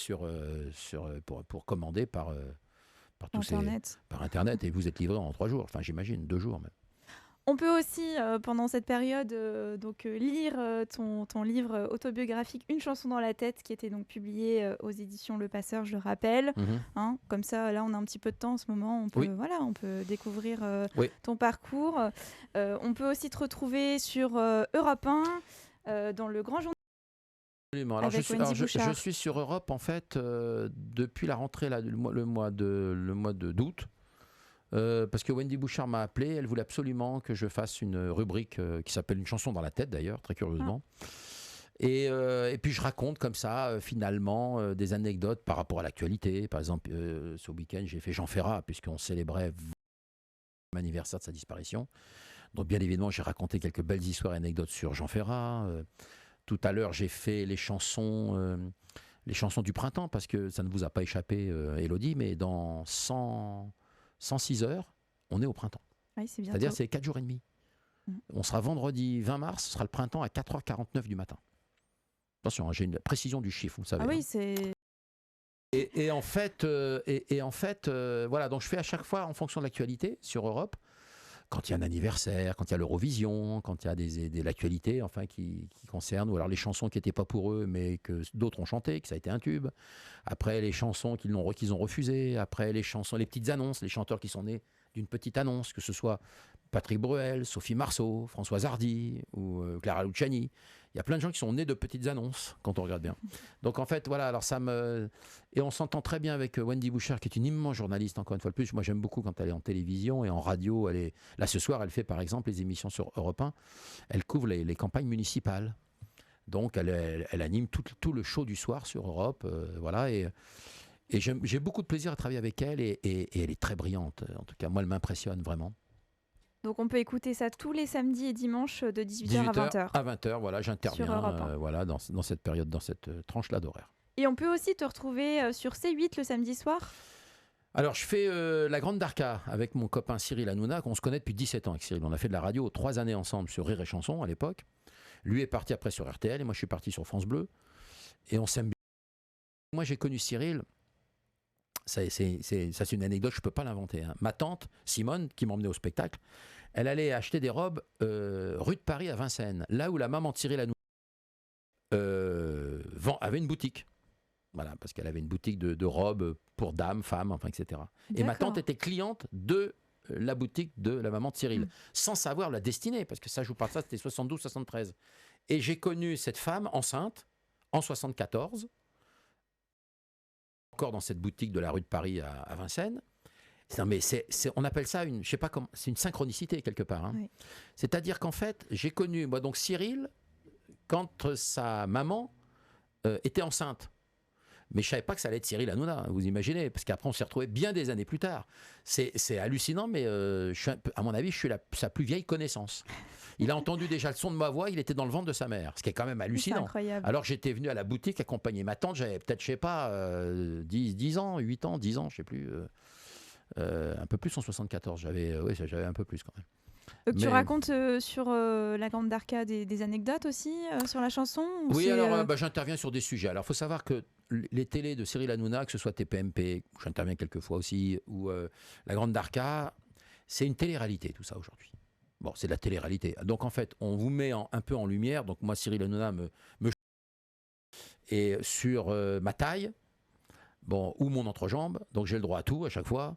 pour commander par Internet. Par Internet, et vous êtes livré en 3 jours, enfin j'imagine 2 jours même. On peut aussi, pendant cette période, lire ton livre autobiographique Une chanson dans la tête, qui était donc publié aux éditions Le Passeur, je le rappelle. Hein, comme ça, là, on a un petit peu de temps en ce moment. On peut découvrir ton parcours. On peut aussi te retrouver sur Europe 1, dans le grand journal. Absolument. Alors, je suis sur Europe, en fait, depuis la rentrée, là, le mois d'août. Parce que Wendy Bouchard m'a appelé, elle voulait absolument que je fasse une rubrique qui s'appelle Une chanson dans la tête, d'ailleurs, très curieusement. Et puis je raconte comme ça, finalement, des anecdotes par rapport à l'actualité. Par exemple, ce week-end, j'ai fait Jean Ferrat, puisqu'on célébrait l'anniversaire de sa disparition. Donc bien évidemment, j'ai raconté quelques belles histoires et anecdotes sur Jean Ferrat. Tout à l'heure, j'ai fait les chansons du printemps, parce que ça ne vous a pas échappé, Élodie, mais dans 106 heures, on est au printemps. Oui, c'est-à-dire c'est 4 jours et demi. On sera vendredi 20 mars, ce sera le printemps à 4h49 du matin. Attention, j'ai une précision du chiffre, vous savez. Ah oui, c'est... Et en fait, voilà, donc je fais à chaque fois en fonction de l'actualité sur Europe. Quand il y a un anniversaire, quand il y a l'Eurovision, quand il y a de l'actualité, enfin, qui concerne, ou alors les chansons qui n'étaient pas pour eux, mais que d'autres ont chanté, que ça a été un tube. Après, les chansons qu'ils ont refusées. Après, les petites annonces, les chanteurs qui sont nés d'une petite annonce, que ce soit Patrick Bruel, Sophie Marceau, Françoise Hardy ou Clara Luciani. Il y a plein de gens qui sont nés de petites annonces, quand on regarde bien. Donc en fait, voilà, alors et on s'entend très bien avec Wendy Bouchard, qui est une immense journaliste, encore une fois de plus. Moi, j'aime beaucoup quand elle est en télévision et en radio. Là, ce soir, elle fait par exemple les émissions sur Europe 1. Elle couvre les campagnes municipales. Donc, elle anime tout le show du soir sur Europe. Voilà, et j'ai beaucoup de plaisir à travailler avec elle, et elle est très brillante. En tout cas, moi, elle m'impressionne vraiment. Donc on peut écouter ça tous les samedis et dimanches de 18h à 20h. À 20h, voilà, j'interviens voilà, dans cette période, dans cette tranche-là d'horaire. Et on peut aussi te retrouver sur C8 le samedi soir. Alors je fais La Grande Darka avec mon copain Cyril Hanouna, qu'on se connaît depuis 17 ans avec Cyril. On a fait de la radio 3 années ensemble sur Rire et Chanson à l'époque. Lui est parti après sur RTL et moi je suis parti sur France Bleu. Et on s'aime bien. Moi j'ai connu Cyril... Ça, c'est une anecdote, je ne peux pas l'inventer. Hein. Ma tante, Simone, qui m'emmenait au spectacle, elle allait acheter des robes rue de Paris à Vincennes, là où la maman de Cyril Hanouna avait une boutique. Voilà, parce qu'elle avait une boutique de robes pour dames, femmes, enfin, etc. Et ma tante était cliente de la boutique de la maman de Cyril, sans savoir la destinée, parce que ça, je vous parle de ça, c'était 72-73. Et j'ai connu cette femme enceinte en 74, encore dans cette boutique de la rue de Paris à Vincennes. Non, mais on appelle ça je sais pas comment, c'est une synchronicité quelque part. Hein. Oui. C'est-à-dire qu'en fait, j'ai connu moi donc Cyril quand sa maman était enceinte. Mais je savais pas que ça allait être Cyril Hanouna, vous imaginez, parce qu'après on s'est retrouvés bien des années plus tard. C'est hallucinant, mais à mon avis, je suis sa plus vieille connaissance. Il a entendu déjà le son de ma voix, il était dans le ventre de sa mère, ce qui est quand même hallucinant. Alors j'étais venu à la boutique accompagner ma tante, j'avais peut-être, je sais pas, 10 ans, 8 ans, 10 ans, je sais plus, un peu plus en 74, j'avais un peu plus quand même. Tu racontes sur La Grande Darka des anecdotes aussi sur la chanson? Oui, alors j'interviens sur des sujets. Alors il faut savoir que les télés de Cyril Hanouna, que ce soit TPMP, où j'interviens quelques fois aussi, ou La Grande Darka, c'est une télé-réalité tout ça aujourd'hui. Bon, c'est de la télé-réalité. Donc en fait, on vous met un peu en lumière. Donc moi, Cyril Hanouna me et sur ma taille, bon, ou mon entrejambe. Donc j'ai le droit à tout à chaque fois.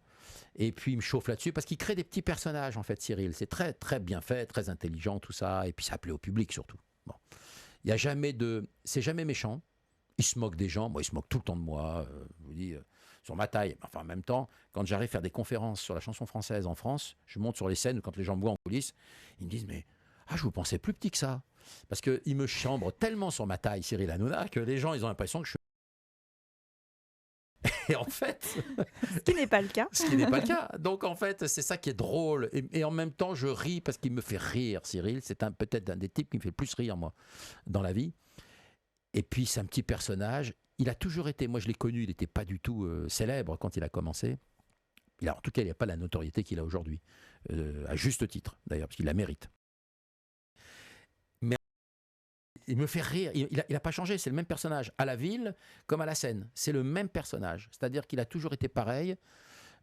Et puis il me chauffe là-dessus parce qu'il crée des petits personnages en fait, Cyril. C'est très très bien fait, très intelligent tout ça. Et puis ça plaît au public surtout. Bon, il y a jamais c'est jamais méchant. Il se moque des gens. Moi, il se moque tout le temps de moi. Je vous dis. Sur ma taille. Enfin, en même temps, quand j'arrive à faire des conférences sur la chanson française en France, je monte sur les scènes, quand les gens me voient en coulisses, ils me disent « Mais je vous pensais plus petit que ça ». Parce qu'il me chambre tellement sur ma taille, Cyril Hanouna, que les gens, ils ont l'impression que je suis... Et en fait... Ce qui n'est pas le cas. Ce qui n'est pas le cas. Donc, en fait, c'est ça qui est drôle. Et en même temps, je ris parce qu'il me fait rire, Cyril. C'est peut-être un des types qui me fait le plus rire, moi, dans la vie. Et puis, c'est un petit personnage... Il a toujours été, moi je l'ai connu, il n'était pas du tout célèbre quand il a commencé. En tout cas, il n'a pas la notoriété qu'il a aujourd'hui, à juste titre d'ailleurs, parce qu'il la mérite. Mais il me fait rire, il n'a pas changé, c'est le même personnage, à la ville comme à la scène. C'est le même personnage, c'est-à-dire qu'il a toujours été pareil.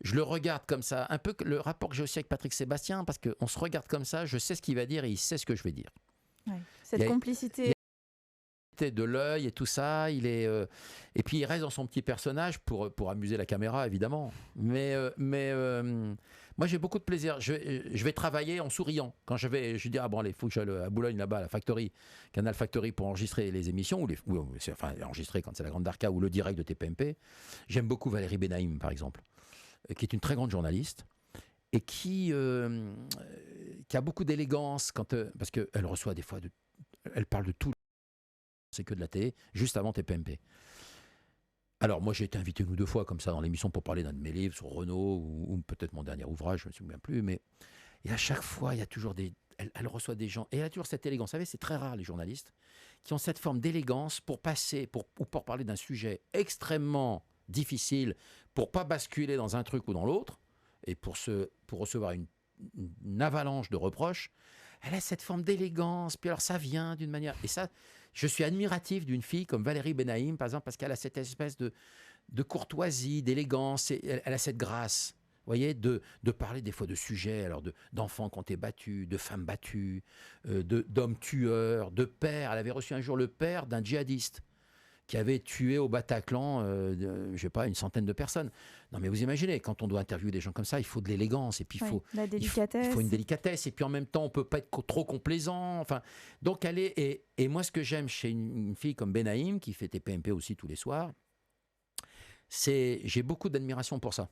je le regarde comme ça, un peu le rapport que j'ai aussi avec Patrick Sébastien, parce qu'on se regarde comme ça, je sais ce qu'il va dire et il sait ce que je vais dire. Ouais, cette complicité. De l'œil et tout ça, et puis il reste dans son petit personnage pour amuser la caméra évidemment, mais moi j'ai beaucoup de plaisir, je vais travailler en souriant quand je dis ah bon allez, faut que j'aille à Boulogne là-bas à la Factory, Canal Factory, pour enregistrer les émissions enfin enregistrer quand c'est la Grande Darka ou le direct de TPMP. J'aime beaucoup Valérie Benaïm par exemple, qui est une très grande journaliste et qui a beaucoup d'élégance parce qu'elle reçoit des fois elle parle de tout, c'est que de la télé, juste avant TPMP. Alors moi j'ai été invité 1 ou 2 fois comme ça dans l'émission pour parler d'un de mes livres sur Renault ou peut-être mon dernier ouvrage, je me souviens plus, mais et à chaque fois il y a toujours elle reçoit des gens et elle a toujours cette élégance. Vous savez, c'est très rare les journalistes qui ont cette forme d'élégance pour passer ou pour parler d'un sujet extrêmement difficile, pour pas basculer dans un truc ou dans l'autre et pour recevoir une avalanche de reproches. Elle a cette forme d'élégance, puis alors ça vient d'une manière et ça. Je suis admiratif d'une fille comme Valérie Benaïm, par exemple, parce qu'elle a cette espèce de courtoisie, d'élégance, et elle a cette grâce, vous voyez, de parler des fois de sujets, alors d'enfants qui ont été battus, de femmes battues, d'hommes tueurs, de pères. Elle avait reçu un jour le père d'un djihadiste qui avait tué au Bataclan, je sais pas, 100 de personnes. Non, mais vous imaginez, quand on doit interviewer des gens comme ça, il faut de l'élégance et puis il faut une délicatesse et puis en même temps, on peut pas être trop complaisant. Enfin, donc elle est et moi, ce que j'aime chez une fille comme Benaïm qui fait TPMP aussi tous les soirs, j'ai beaucoup d'admiration pour ça,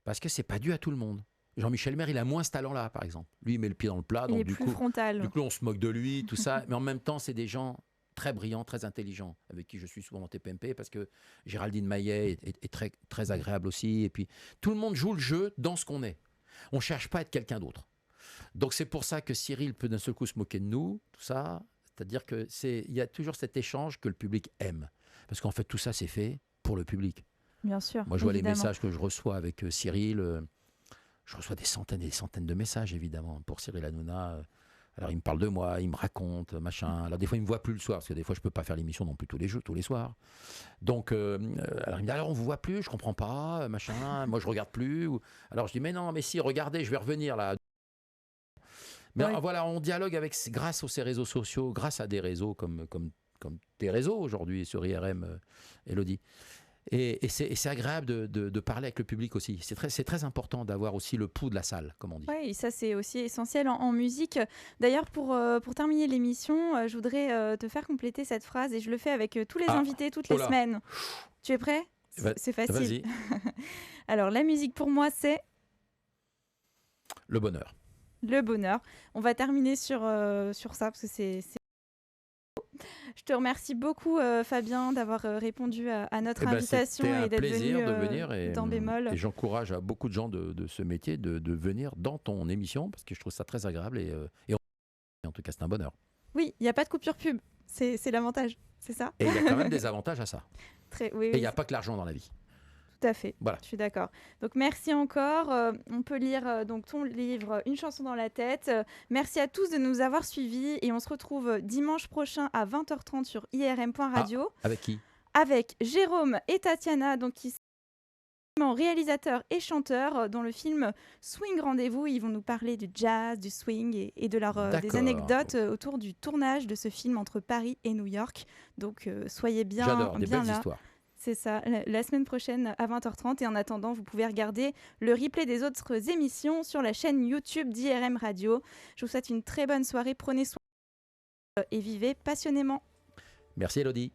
parce que c'est pas dû à tout le monde. Jean-Michel Maire, il a moins ce talent-là, par exemple. Lui, il met le pied dans le plat, donc du coup, on se moque de lui, tout ça. Mais en même temps, c'est des gens très brillant, très intelligent, avec qui je suis souvent en TPMP, parce que Géraldine Maillet est très, très agréable aussi. Et puis, tout le monde joue le jeu dans ce qu'on est. On ne cherche pas à être quelqu'un d'autre. Donc, c'est pour ça que Cyril peut d'un seul coup se moquer de nous, tout ça. C'est-à-dire qu'il y a toujours cet échange que le public aime. Parce qu'en fait, tout ça, c'est fait pour le public. Bien sûr. Moi, je vois les messages que je reçois avec Cyril. Je reçois des centaines et des centaines de messages, évidemment, pour Cyril Hanouna. Alors, il me parle de moi, il me raconte, machin. Alors, des fois, il ne me voit plus le soir, parce que des fois, je ne peux pas faire l'émission non plus tous les soirs. Donc, alors, il me dit, alors, on ne vous voit plus, je ne comprends pas, machin, moi, je ne regarde plus. Alors, je dis, mais non, mais si, regardez, je vais revenir là. Mais voilà, on dialogue grâce aux ces réseaux sociaux, grâce à des réseaux comme tes réseaux aujourd'hui sur IRM, Élodie. Et c'est agréable de parler avec le public aussi. C'est très important d'avoir aussi le pouls de la salle, comme on dit. Oui, ça c'est aussi essentiel en musique. D'ailleurs, pour terminer l'émission, je voudrais te faire compléter cette phrase et je le fais avec tous les invités toutes les semaines. Tu es prêt ? C'est facile. Vas-y. Alors, la musique pour moi, c'est le bonheur. Le bonheur. On va terminer sur ça parce que c'est... Je te remercie beaucoup, Fabien, d'avoir répondu à notre invitation et d'être venu dans Bémol. Et j'encourage à beaucoup de gens de ce métier de venir dans ton émission parce que je trouve ça très agréable et en tout cas, c'est un bonheur. Oui, il n'y a pas de coupure pub. C'est l'avantage, c'est ça ? Et il y a quand même des avantages à ça. Oui, et il n'y a pas que l'argent dans la vie. Tout à fait, voilà. Je suis d'accord. Donc merci encore. On peut lire donc ton livre Une chanson dans la tête. Merci à tous de nous avoir suivis et on se retrouve dimanche prochain à 20h30 sur irm.radio. Avec qui ? Avec Jérôme et Tatiana, donc qui sont réalisateurs et chanteurs dans le film Swing Rendez-vous. Ils vont nous parler du jazz, du swing et de des anecdotes autour du tournage de ce film entre Paris et New York. Donc soyez bien là. J'adore, des belles histoires. C'est ça, la semaine prochaine à 20h30. Et en attendant, vous pouvez regarder le replay des autres émissions sur la chaîne YouTube d'IRM Radio. Je vous souhaite une très bonne soirée. Prenez soin et vivez passionnément. Merci Élodie.